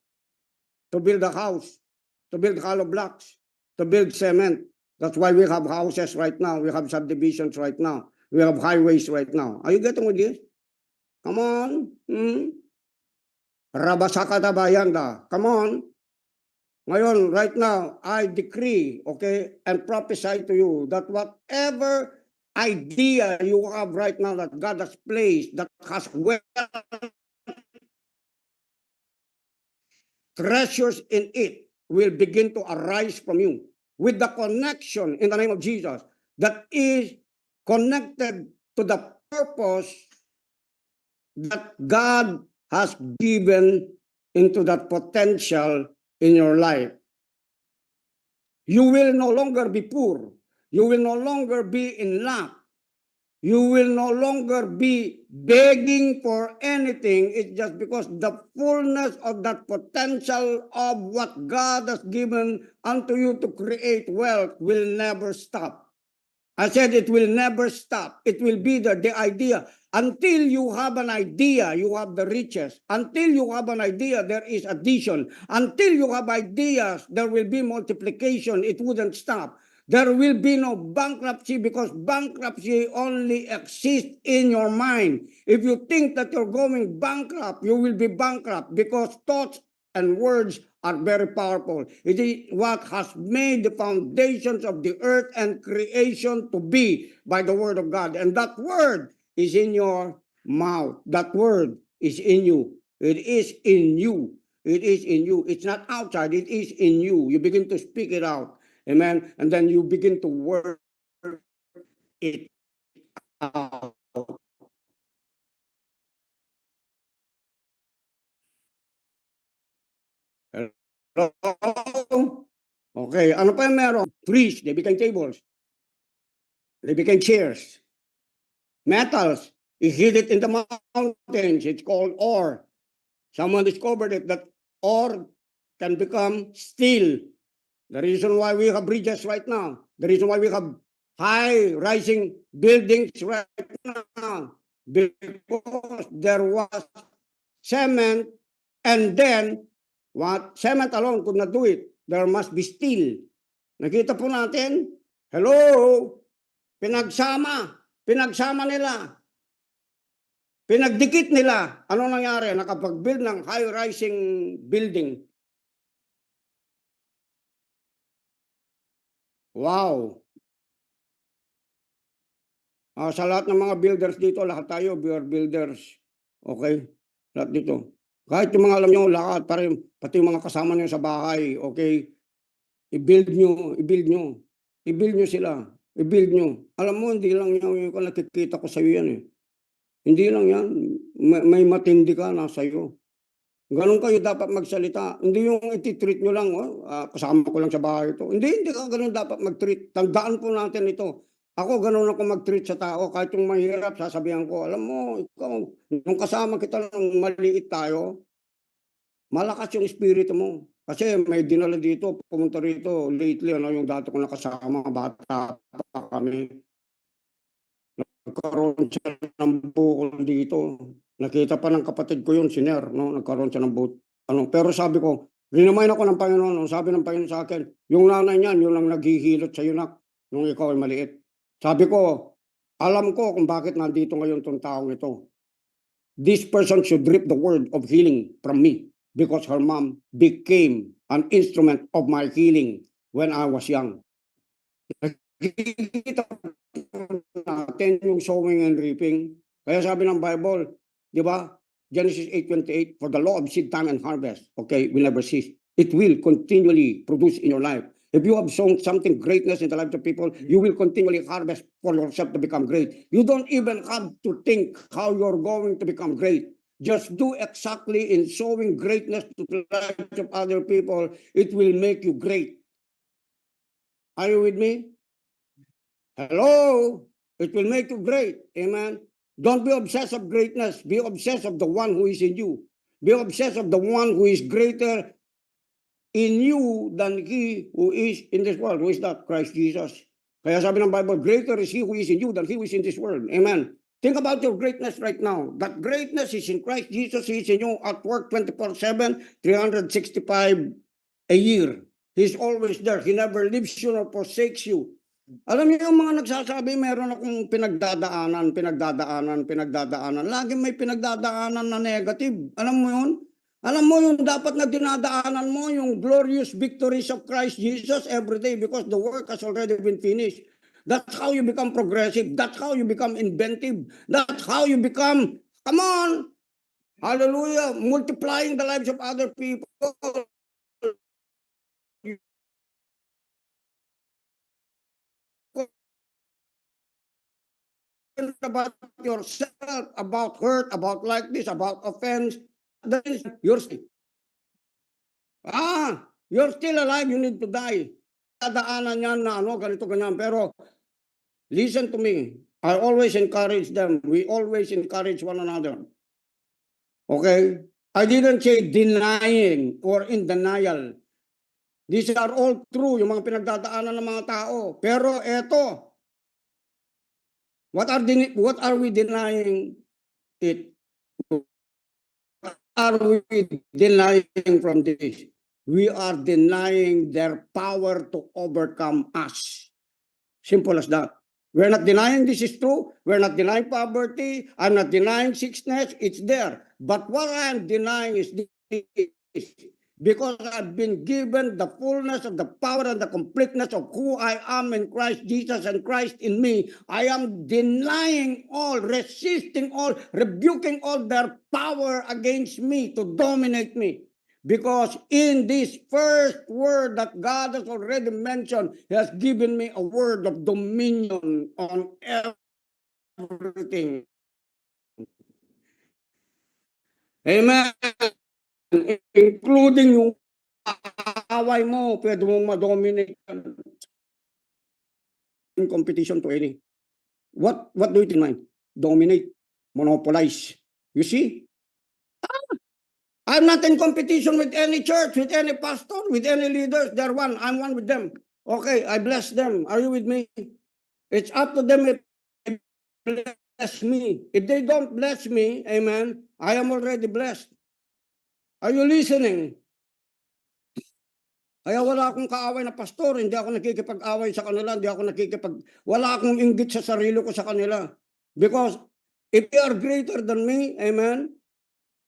to build a house, to build hollow blocks, to build cement. That's why we have houses right now. We have subdivisions right now. We have highways right now. Are you getting with this? Come on. Rabasaka bayanda. Come on. Ngayon, right now, I decree, okay, and prophesy to you that whatever idea you have right now that God has placed, that has wealth, treasures in it, will begin to arise from you with the connection in the name of Jesus that is connected to the purpose that God has given into that potential in your life. You will no longer be poor. You will no longer be in lack. You will no longer be begging for anything. It's just because the fullness of that potential of what God has given unto you to create wealth will never stop. I said it will never stop. It will be there, the idea. Until you have an idea, you have the riches. Until you have an idea, there is addition. Until you have ideas, there will be multiplication. It wouldn't stop. There will be no bankruptcy because bankruptcy only exists in your mind. If you think that you're going bankrupt, you will be bankrupt because thoughts and words are very powerful. It is what has made the foundations of the earth and creation to be by the word of God. And that word is in your mouth. That word is in you. It is in you. It is in you. It's not outside. It is in you. You begin to speak it out. Amen. And then you begin to work it out. Hello? Okay, ano pa yung meron? Trees, they became tables. They became chairs. Metals, he hid it in the mountains. It's called ore. Someone discovered it, that ore can become steel. The reason why we have bridges right now, the reason why we have high rising buildings right now, because there was cement, and then what cement alone could not do it. There must be steel. Nakita po natin, hello, pinagsama nila, pinagdikit nila. Ano nangyari? Nakapag-build ng high-rising building. Wow! Sa lahat ng mga builders dito, lahat tayo, we are builders. Okay? Lahat dito. Kahit yung mga alam nyo, lahat, pati yung mga kasama nyo sa bahay, okay? I-build nyo sila. I-build nyo. Alam mo, hindi lang yan, yung nakikita ko sa'yo yan eh. Hindi lang yan. May matindi ka na sa'yo. Ganun kayo dapat magsalita. Hindi yung iti-treat nyo lang, kasama ko lang sa bahay ito. Hindi ka ganun dapat mag-treat. Tandaan po natin ito. Ako, ganun ako mag-treat sa tao. Kahit yung mahirap, sasabihan ko, alam mo, ikaw, nung kasama kita nung maliit tayo, malakas yung espiritu mo. Kasi may dinala dito, pumunta rito lately, yung dati ko nakasama, bata pa kami. Nagkaroon siya ng bukol dito. Nakita pa ng kapatid ko yun, si Ner, no? Nagkaroon siya ng pero sabi ko, rinamayin ako ng Panginoon, sabi ng Panginoon sa akin, yung nanay niyan, yung lang naghihilot sa yunak, nung ikaw ay maliit. Sabi ko, alam ko kung bakit nandito ngayon itong taong ito. This person should reap the word of healing from me because her mom became an instrument of my healing when I was young. Nakikita natin yung sowing and reaping. Kaya sabi ng Bible, di ba? Genesis 8:28, for the law of seed time and harvest, okay, will never cease. It will continually produce in your life. If you have sown something greatness in the lives of people, you will continually harvest for yourself to become great. You don't even have to think how you're going to become great. Just do exactly in sowing greatness to the lives of other people. It will make you great. Are you with me? Hello? It will make you great. Amen. Don't be obsessed of greatness. Be obsessed of the one who is in you. Be obsessed of the one who is greater in you than he who is in this world. Who is that? Christ Jesus. Kaya sabi ng Bible, greater is he who is in you than he who is in this world. Amen. Think about your greatness right now. That greatness is in Christ Jesus. He is in you at work 24/7, 365 a year. He's always there. He never leaves you nor forsakes you. Alam niyo yung mga nagsasabi, meron akong pinagdadaanan. Lagi may pinagdadaanan na negative. Alam mo yun? Alam mo yung dapat na dinadaanan mo, yung glorious victories of Christ Jesus every day because the work has already been finished. That's how you become progressive. That's how you become inventive. That's how you become, come on, hallelujah, multiplying the lives of other people. About yourself, about hurt, about likeness, about offense, that is your state. You're still alive, you need to die. Dadaanan yan na ganito, ganyan. Pero, listen to me. I always encourage them. We always encourage one another. Okay? I didn't say denying or in denial. These are all true, yung mga pinagdadaanan ng mga tao. Pero eto, What are we denying it? What are we denying from this? We are denying their power to overcome us. Simple as that. We're not denying this is true. We're not denying poverty. I'm not denying sickness. It's there. But what I am denying is this. Because I've been given the fullness of the power and the completeness of who I am in Christ Jesus and Christ in me, I am denying all, resisting all, rebuking all their power against me to dominate me. Because in this first word that God has already mentioned, He has given me a word of dominion on everything. Amen. Including yung away mo, pwede mong ma-dominate in competition to any. What do you mind? Dominate, monopolize. You see? I'm not in competition with any church, with any pastor, with any leaders. They're one. I'm one with them. Okay, I bless them. Are you with me? It's up to them if they bless me. If they don't bless me, amen, I am already blessed. Are you listening? Kaya wala akong kaaway na pastor, hindi ako nakikipag-away sa kanila, wala akong inggit sa sarili ko sa kanila. Because if they are greater than me, amen,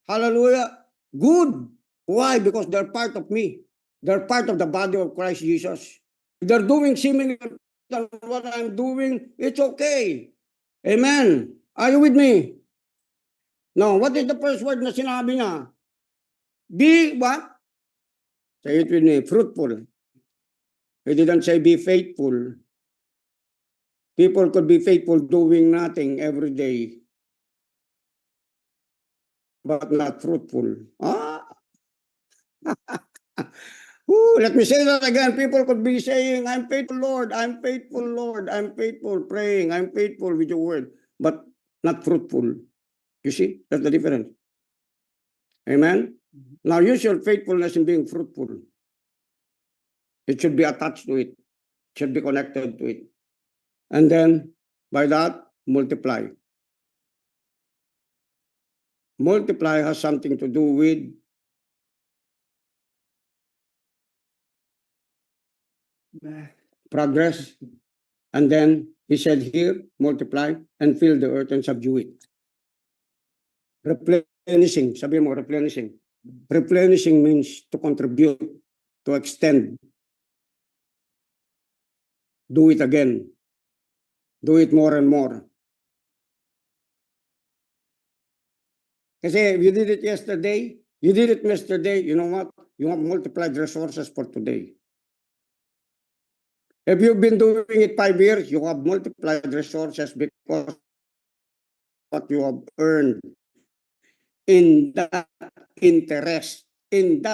hallelujah, good. Why? Because they're part of me. They're part of the body of Christ Jesus. If they're doing similar than what I'm doing, it's okay. Amen. Are you with me? Now, what is the first word na sinabi niya? Be what? Say it with me, fruitful. He didn't say be faithful. People could be faithful doing nothing every day, but not fruitful. Ooh, let me say that again. People could be saying, I'm faithful, Lord. I'm faithful, Lord. I'm faithful, praying. I'm faithful with your word, but not fruitful. You see, that's the difference. Amen? Now, use your faithfulness in being fruitful. It should be attached to it. It should be connected to it. And then, by that, multiply. Multiply has something to do with progress. And then, he said here, multiply and fill the earth and subdue it. Replenishing, sabi mo, replenishing. Replenishing means to contribute, to extend. Do it again. Do it more and more. Kasi if you did it yesterday, you know what? You have multiplied resources for today. If you've been doing it 5 years, you have multiplied resources because what you have earned in that interest, in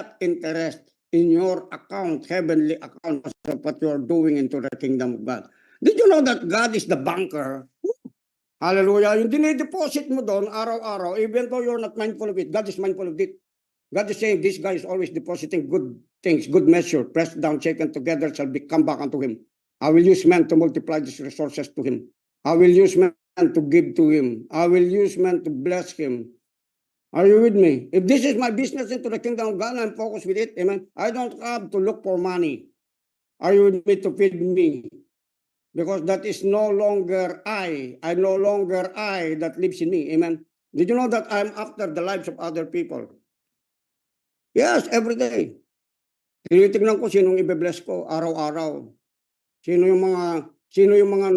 your account, heavenly account of what you are doing into the kingdom of God. Did you know that God is the banker? Hallelujah. Yung dinideposit mo doon, araw-araw, even though you're not mindful of it, God is mindful of it. God is saying, this guy is always depositing good things, good measure, pressed down, shaken together, shall come back unto him. I will use men to multiply these resources to him. I will use men to give to him. I will use men to bless him. Are you with me? If this is my business into the kingdom of God, I'm focused with it, amen. I don't have to look for money. Are you with me to feed me? Because that is no longer I that lives in me, amen. Did you know that I'm after the lives of other people? Yes, every day. Tinitignan ko sinong ibe-bless ko araw-araw. Sino yung mga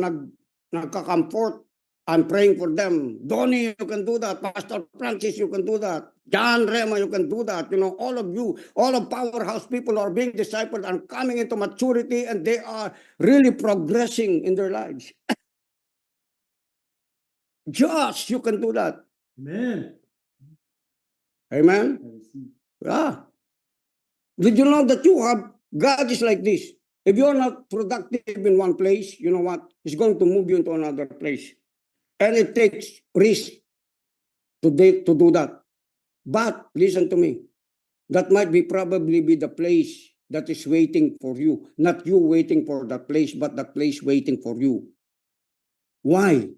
nagka-comfort. I'm praying for them. Donnie, you can do that. Pastor Francis, you can do that. John Rema, you can do that. You know, all of you, all of Powerhouse people are being discipled and coming into maturity, and they are really progressing in their lives. Josh, you can do that. Amen. Amen? Yeah. Did you know that you have, God is like this. If you're not productive in one place, you know what? He's going to move you into another place. And it takes risk to do that. But listen to me. That might probably be the place that is waiting for you. Not you waiting for that place, but that place waiting for you. Why?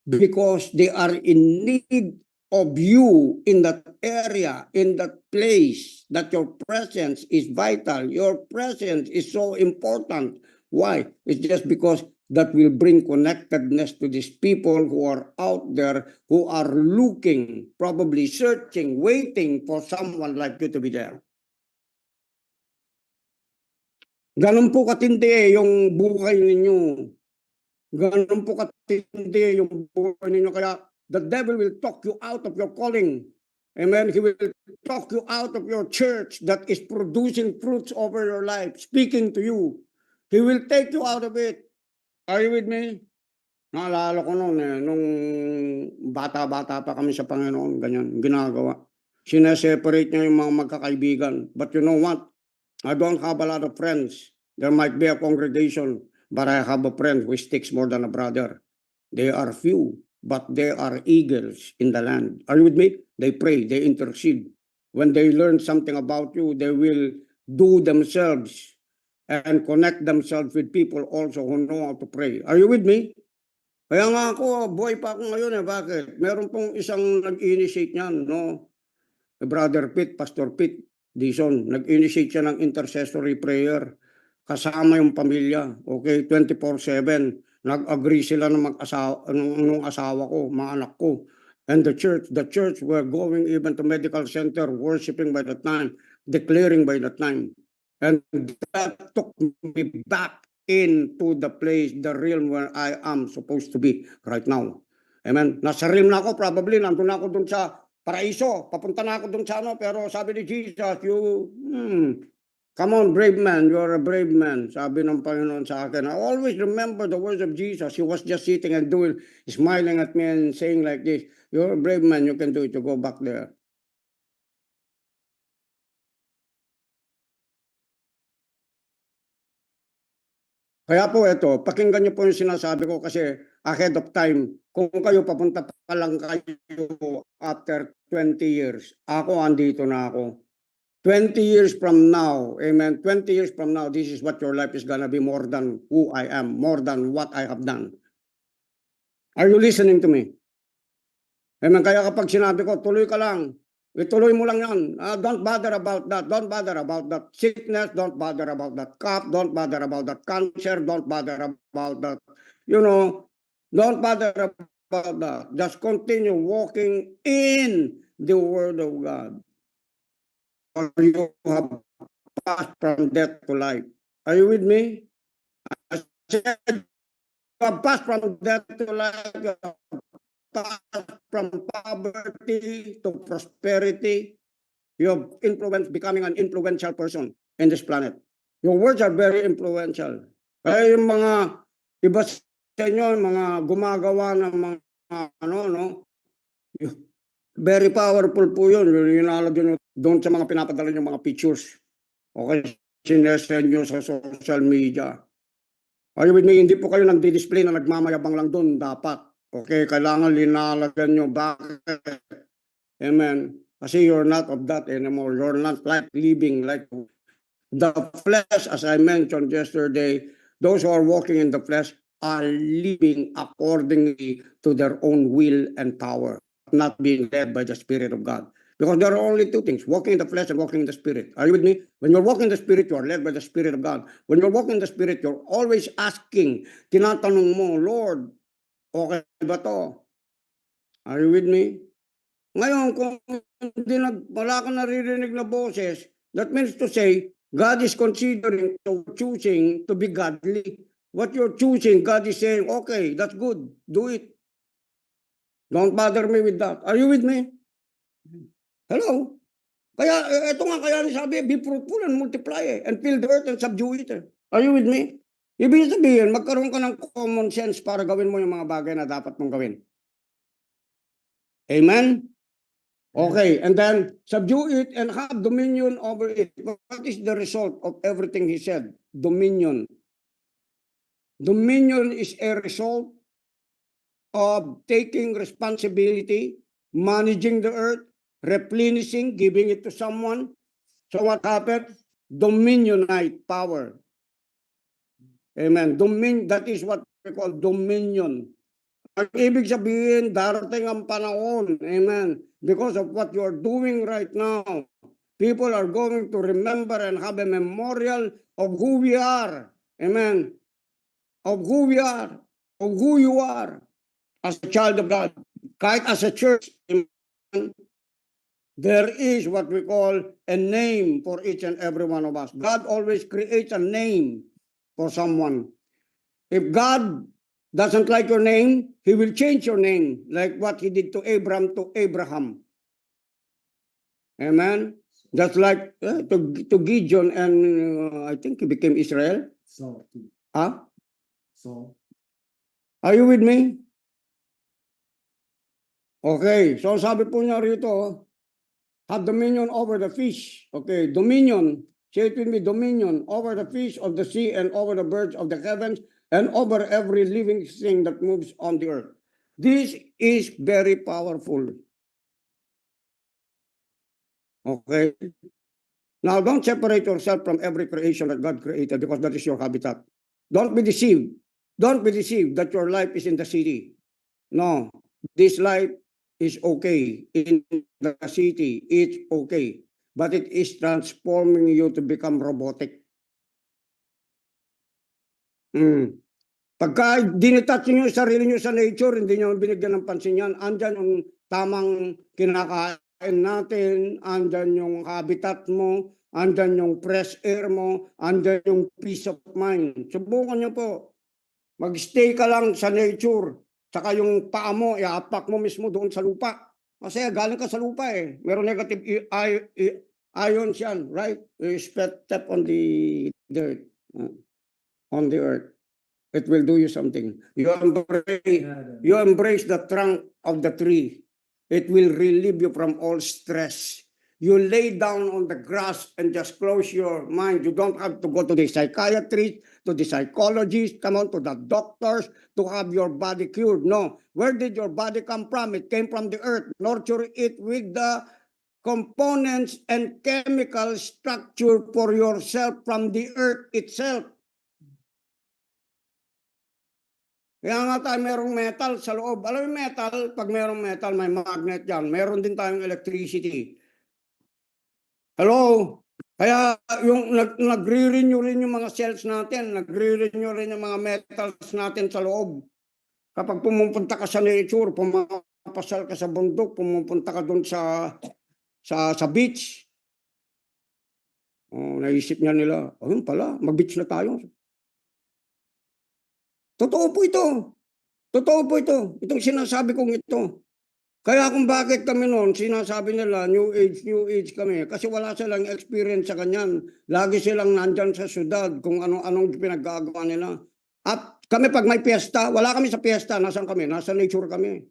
because they are in need of you in that area, in that place, that your presence is vital. Your presence is so important. Why? It's just because that will bring connectedness to these people who are out there, who are looking, probably searching, waiting for someone like you to be there. Ganun po katindi yung buhay ninyo. Ganun po katindi yung buhay ninyo. Kaya the devil will talk you out of your calling. Amen. He will talk you out of your church that is producing fruits over your life, speaking to you. He will take you out of it. Are you with me? Naalala ko noon nung bata-bata pa kami sa Panginoon, ganyan, ginagawa. Sineseparate niya yung mga magkakaibigan. But you know what? I don't have a lot of friends. There might be a congregation, but I have a friend who sticks more than a brother. They are few, but they are eagles in the land. Are you with me? They pray, they intercede. When they learn something about you, they will do themselves and connect themselves with people also who know how to pray. Are you with me? Kaya nga ako, buhay pa ako ngayon Bakit? Meron pong isang nag-initiate niyan, no? Brother Pete, Pastor Pete Dison, nag-initiate siya ng intercessory prayer. Kasama yung pamilya, okay? 24/7. Nag-agree sila ng mag-asawa, nung asawa ko, mga anak ko. And the church were going even to medical center, worshiping by that time, declaring by that time. And that took me back into the place, the realm where I am supposed to be right now. Amen. Nasa realm na ako, probably nandun na ako dun sa paraiso. Papunta na ako dun sa pero sabi ni Jesus, come on, brave man, you're a brave man. Sabi ng Panginoon sa akin. I always remember the words of Jesus. He was just sitting and smiling at me and saying like this, you're a brave man, you can do it, you go back there. Kaya po ito, pakinggan niyo po yung sinasabi ko kasi ahead of time, kung kayo papunta pa lang kayo after 20 years, ako andito na ako. 20 years from now, amen, 20 years from now, this is what your life is gonna be more than who I am, more than what I have done. Are you listening to me? Amen, kaya kapag sinabi ko, tuloy ka lang, ituloy mo lang yan. Don't bother about that. Don't bother about that sickness. Don't bother about that cough. Don't bother about that cancer. Don't bother about that. Don't bother about that. Just continue walking in the Word of God. Or you have passed from death to life. Are you with me? I said, you have passed from death to life. You have passed from poverty to prosperity. You have influence, becoming an influential person in this planet. Your words are very influential. Kaya yung mga iba sa inyo, mga gumagawa ng mga very powerful po yun. Yung nalagyan nyo doon sa mga pinapadala yung mga pictures. Okay, sinesend nyo sa social media. Are you with me? Hindi po kayo nagdi-display na nagmamayabang lang doon. Dapat. Okay, kailangan linalagyan nyo. Bakit? Amen. Kasi you're not of that anymore. You're not like living like the flesh, as I mentioned yesterday. Those who are walking in the flesh are living accordingly to their own will and power, not being led by the Spirit of God. Because there are only two things, walking in the flesh and walking in the Spirit. Are you with me? When you're walking in the Spirit, you are led by the Spirit of God. When you're walking in the Spirit, you're always asking, tinatanong mo, Lord, okay ba to? Are you with me? Ngayon, kung wala kang naririnig na boses, that means to say, God is considering or choosing to be godly. What you're choosing, God is saying, okay, that's good, do it. Don't bother me with that. Are you with me? Hello? Kaya, ito nga kaya sabi, be fruitful and multiply and fill the earth and subdue it. Are you with me? Ibig sabihin, magkaroon ka ng common sense para gawin mo yung mga bagay na dapat mong gawin. Amen? Okay, and then subdue it and have dominion over it. What is the result of everything he said? Dominion. Dominion is a result of taking responsibility, managing the earth, replenishing, giving it to someone. So what happened? Dominionite power. Amen. That is what we call dominion. Ang ibig sabihin, darating ang panahon, amen, because of what you are doing right now, people are going to remember and have a memorial of who we are, amen, of who we are, of who you are as a child of God. Kahit as a church, amen, there is what we call a name for each and every one of us. God always creates a name for someone. If God doesn't like your name, He will change your name, like what He did to Abraham to Abraham. Amen. Just like to Gideon, and I think he became Israel. Huh? Are you with me? Okay, so sabi po niya rito, have dominion over the fish. Okay, dominion. Say it with me, dominion over the fish of the sea and over the birds of the heavens and over every living thing that moves on the earth. This is very powerful. Okay? Now, don't separate yourself from every creation that God created because that is your habitat. Don't be deceived. Don't be deceived that your life is in the city. No, this life is okay. In the city, it's okay. But it is transforming you to become robotic. Pagka dinitouch nyo yung sarili nyo sa nature, hindi nyo binigyan ng pansin yan, andyan yung tamang kinakain natin, andyan yung habitat mo, andyan yung fresh air mo, andyan yung peace of mind. Subukan nyo po. Mag-stay ka lang sa nature, saka yung paa mo, iapak mo mismo doon sa lupa. Kasi galing ka sa lupa eh. Meron negative ions yan, right? You step on the dirt, on the earth. It will do you something. You embrace the trunk of the tree. It will relieve you from all stress. You lay down on the grass and just close your mind. You don't have to go to the psychiatrist, to the psychologist, come on, to the doctors to have your body cured. No. Where did your body come from? It came from the earth. Nurture it with the components and chemical structure for yourself from the earth itself. Kaya nga tayo merong metal sa loob. Alam mo yung metal, pag merong metal, may magnet yan. Meron din tayong electricity. Hello? Kaya yung nagre-renew rin yung mga cells natin, nagre-renew rin yung mga metals natin sa loob. Kapag pumupunta ka sa nature, pumapasal ka sa bundok, pumupunta ka doon sa beach. Oh, naisip niya nila, ayun pala, mag-beach na tayo. Totoo po ito. Totoo po ito. Itong sinasabi kong ito. Kaya kung bakit kami noon, sinasabi nila, New Age kami. Kasi wala silang experience sa kanyan. Lagi silang nandyan sa syudad kung anong pinaggagawa nila. At kami pag may piyesta, wala kami sa piyesta. Nasaan kami? Nasa nature kami.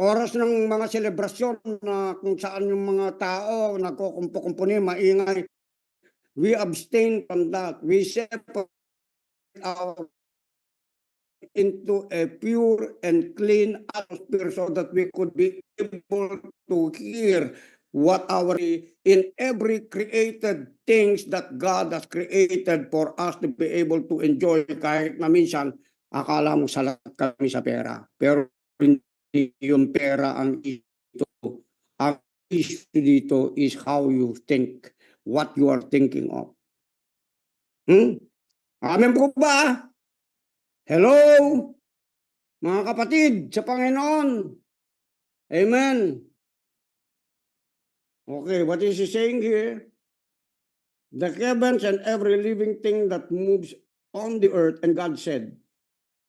Oras ng mga selebrasyon na kung saan yung mga tao nagkukumpo-kumpuni, maingay. We abstain from that. We separate our into a pure and clean atmosphere so that we could be able to hear what our in every created things that God has created for us to be able to enjoy kahit na minsan akala mo salat kami sa pera. Pero hindi yung pera ang ito. Ang issue dito is how you think, what you are thinking of. Amen po ba? Hello, mga kapatid sa Panginoon. Amen. Okay, what is he saying here? The heavens and every living thing that moves on the earth, and God said,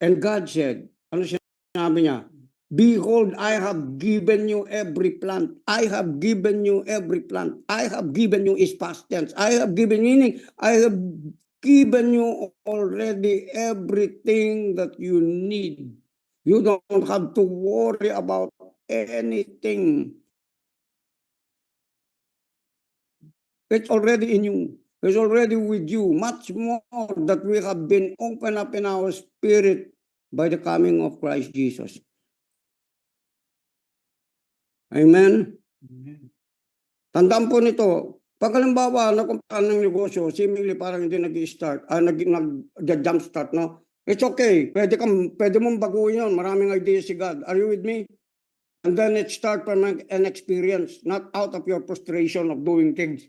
ano sinabi niya? Behold, I have given you every plant. I have given you every plant. I have given you is past tense. I have given meaning. I have given you already everything that you need. You don't have to worry about anything. It's already in you. It's already with you. Much more that we have been opened up in our spirit by the coming of Christ Jesus. Amen? Tandaan po nito, pag halimbawa, nakumpaan ng negosyo, seemingly parang hindi nag-i-start, nag-jump start, no? It's okay. Pwede mong baguhin yun. Maraming ideas si God. Are you with me? And then it start from an experience, not out of your frustration of doing things.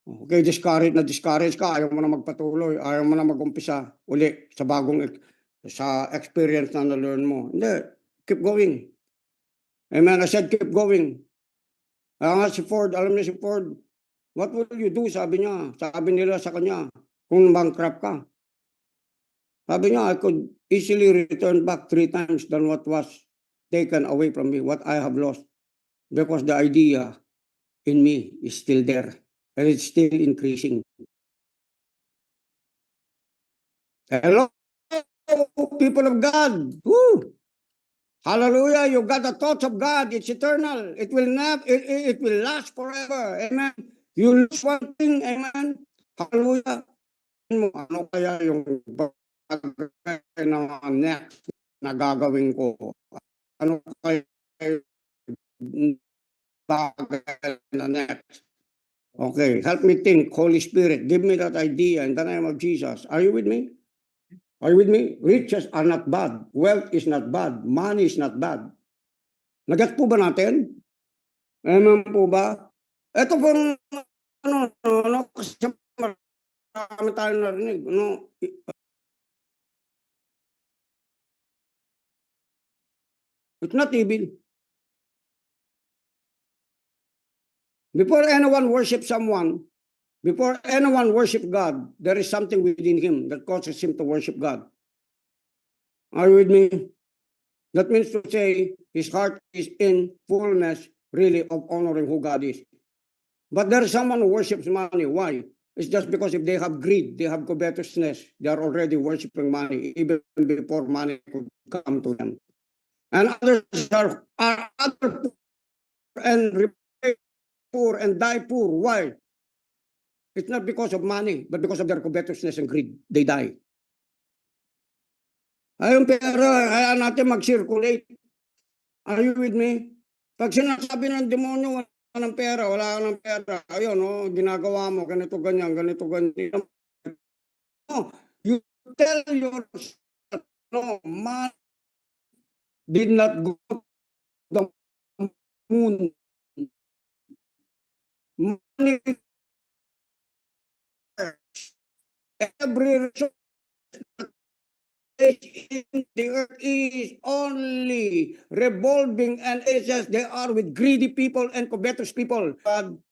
Okay, discourage ka, ayaw mo na magpatuloy, ayaw mo na mag-umpisa uli sa experience na na-learn mo. Hindi, keep going. Amen, I said keep going. Kaya nga si Ford, alam niyo si Ford, what will you do, sabi nila sa kanya, kung bankrupt ka. Sabi niya, I could easily return back 3 times than what was taken away from me, what I have lost. Because the idea in me is still there. And it's still increasing. Hello, people of God. Woo! Hallelujah. You got the thoughts of God. It's eternal. It will never, it will last forever. Amen. You lose one thing. Amen. Hallelujah. Ano kaya yung bagay na next na gagawin ko? Ano kaya yung bagay na next? Okay, help me think, Holy Spirit, give me that idea in the name of Jesus. Are you with me? Are you with me? Riches are not bad. Wealth is not bad. Money is not bad. Nagat po ba natin? Amen po ba? Ito pong, kasi marami tayong narinig. It's not evil. Before anyone worship someone, before anyone worship God, there is something within him that causes him to worship God. Are you with me? That means to say his heart is in fullness really of honoring who God is. But there is someone who worships money. Why? It's just because if they have greed, they have covetousness, they are already worshiping money even before money could come to them. And others are other poor and remain poor and die poor. Why? It's not because of money, but because of their covetousness and greed. They die. Ayun pera, kaya natin mag-circulate. Are you with me? Pag sinasabi ng demonyo, wala ng pera, wala ka ng pera. Ayun, ginagawa mo, ganito, ganyan, ganito, ganyan. No, you tell yourself, no, man did not go to the moon. Money, every resource in the earth is only revolving, and it says they are with greedy people and covetous people.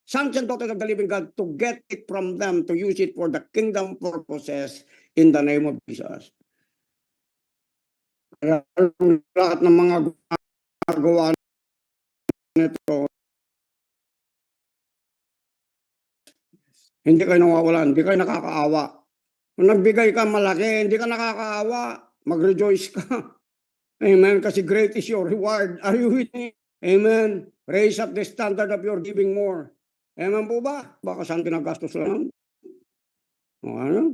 Sons and daughters of the living God, to get it from them, to use it for the kingdom purposes in the name of Jesus. Lahat ng mga gawa nito, hindi kayo nawawalan, hindi kayo nakakaawa. Kung nagbigay ka malaki, hindi ka nakakaawa, mag-rejoice ka. Amen. Kasi great is your reward. Are you with me? Amen. Raise up the standard of your giving more. Amen po ba? Baka saan pinagastos lang? O ano?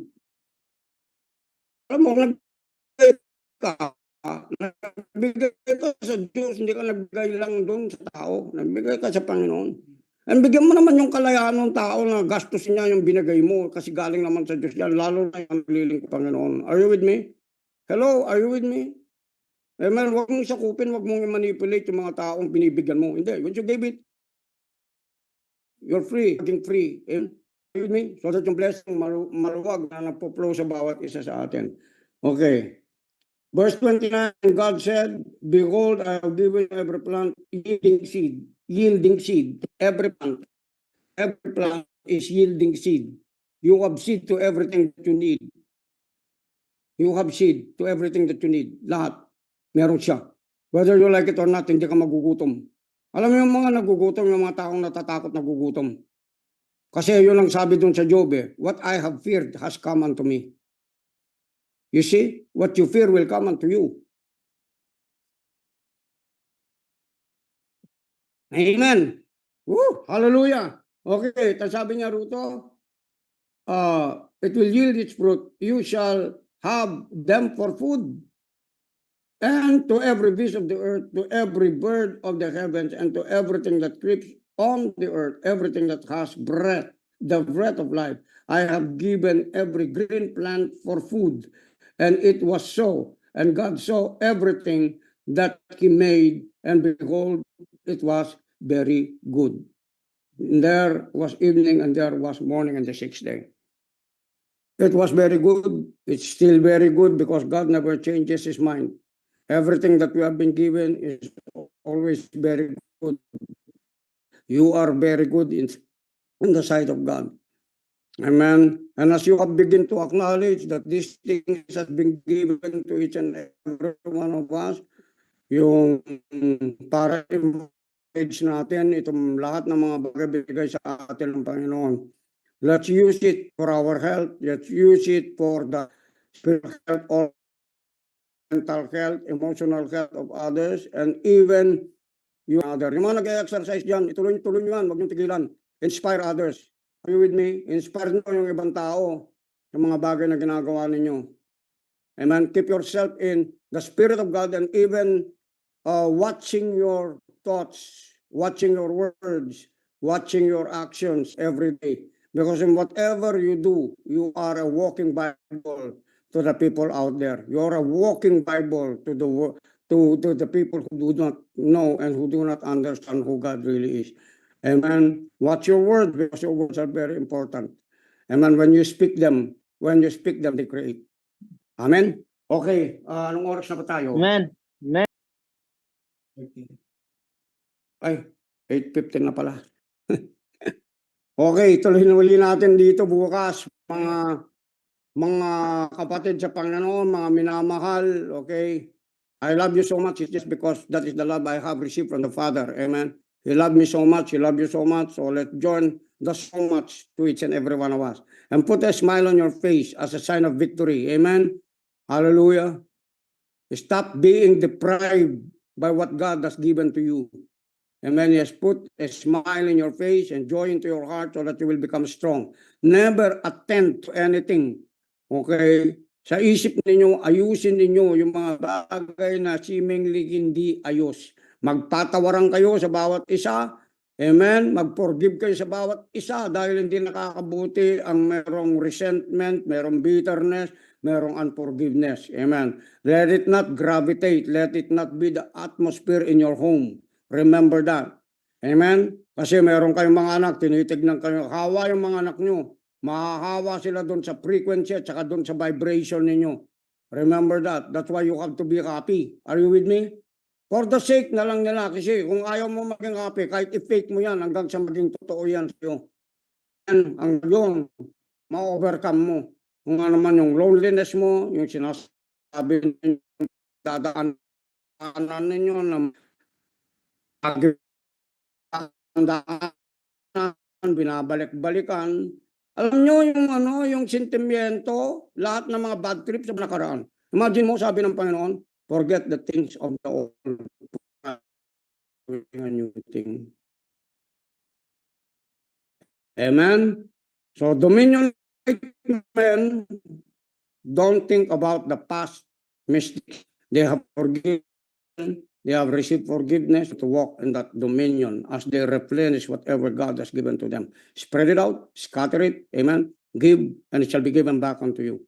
Alam mo, nagbigay ka. Nagbigay ka sa Diyos, hindi ka nagbigay lang doon sa tao. Nagbigay ka sa Panginoon. And bigyan mo naman yung kalayaan ng tao na gastusin niya yung binigay mo kasi galing naman sa Diyos yan, lalo na yung liling Panginoon. Are you with me? Hello, are you with me? Amen. Huwag mong sakupin, huwag mong manipulate yung mga taong binibigyan mo. Hindi, once you gave it, you're free, being free. Amen. Are you with me? So that yung blessing maluwag na napoplow sa bawat isa sa atin. Okay. Verse 29, God said, behold, I have given every plant yielding seed. Yielding seed. Every plant is yielding seed. You have seed to everything that you need. You have seed to everything that you need. Lahat. Meron siya. Whether you like it or not, hindi ka magugutom. Alam mo yung mga nagugutom, yung mga taong natatakot nagugutom. Kasi yun ang sabi dun sa Job, what I have feared has come unto me. You see, what you fear will come unto you. Amen. Woo! Hallelujah. Okay, sabi niya rito, it will yield its fruit. You shall have them for food. And to every beast of the earth, to every bird of the heavens, and to everything that creeps on the earth, everything that has breath, the breath of life, I have given every green plant for food. And it was so. And God saw everything that he made, and behold, it was very good. And there was evening, and there was morning, and the sixth day. It was very good. It's still very good because God never changes his mind. Everything that we have been given is always very good. You are very good in the sight of God. Amen. And as you have begin to acknowledge that these things have been given to each and every one of us, yung para i-manage natin itong lahat ng mga bagay bigay sa atin ng Panginoon. Let's use it for our health. Let's use it for the spiritual health or mental health, emotional health of others, and even yung other. Yung mga nag-exercise dyan, ituloy-tuloy nyo yan, huwag nyo tigilan. Inspire others. Are you with me? Inspire nyo yung ibang tao sa mga bagay na ginagawa ninyo. Amen. Keep yourself in the Spirit of God and even watching your thoughts, watching your words, watching your actions every day. Because in whatever you do, you are a walking Bible to the people out there. You are a walking Bible to the people who do not know and who do not understand who God really is. Amen. Watch your words because your words are very important. Amen. When you speak them, they create. Amen. Okay. Anong oras na ba tayo? Amen. Amen. Ay, 8:15 na pala. Okay, tuloy na uli natin dito bukas, mga kapatid sa Panginoon, mga minamahal, okay? I love you so much. It's just because that is the love I have received from the Father. Amen. He loved me so much. He loved you so much. So let's join the so much to each and every one of us. And put a smile on your face as a sign of victory. Amen. Hallelujah. Stop being deprived by what God has given to you. Amen. Yes, put a smile in your face and joy into your heart so that you will become strong. Never attend to anything. Okay? Sa isip ninyo, ayusin ninyo yung mga bagay na seemingly hindi ayos. Magtatawaran kayo sa bawat isa. Amen. Mag-forgive kayo sa bawat isa dahil hindi nakakabuti ang merong resentment, merong bitterness, merong unforgiveness. Amen. Let it not gravitate. Let it not be the atmosphere in your home. Remember that. Amen? Kasi meron kayong mga anak, tinitignan kayo, hawa yung mga anak nyo. Mahahawa sila doon sa frequency at saka doon sa vibration ninyo. Remember that. That's why you have to be happy. Are you with me? For the sake na lang nila. Kasi kung ayaw mo maging happy, kahit i-fake mo yan hanggang sa maging totoo yan sa'yo. Ang yun, ma-overcome mo. Kung ano man yung loneliness mo, yung sinasabi ninyo, dadaanan ninyo na binabalik-balikan. Alam nyo yung yung sentimiento, lahat ng mga bad trips sa nakaraan. Imagine mo, sabi ng Panginoon, forget the things of the old. A new thing. Amen? So, dominion men don't think about the past mistakes. They have forgiven. They have received forgiveness to walk in that dominion as they replenish whatever God has given to them. Spread it out, scatter it, amen. Give, and it shall be given back unto you.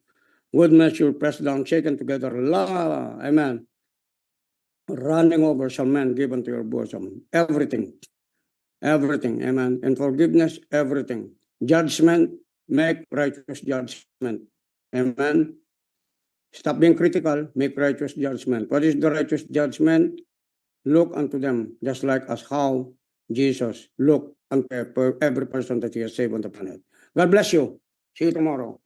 Good measure, pressed down, shaken together, amen. Running over shall men give unto your bosom. Everything, amen. And forgiveness, everything. Judgment, make righteous judgment, amen. Stop being critical, make righteous judgment. What is the righteous judgment? Look unto them, just like as how Jesus looked unto every person that he has saved on the planet. God bless you. See you tomorrow.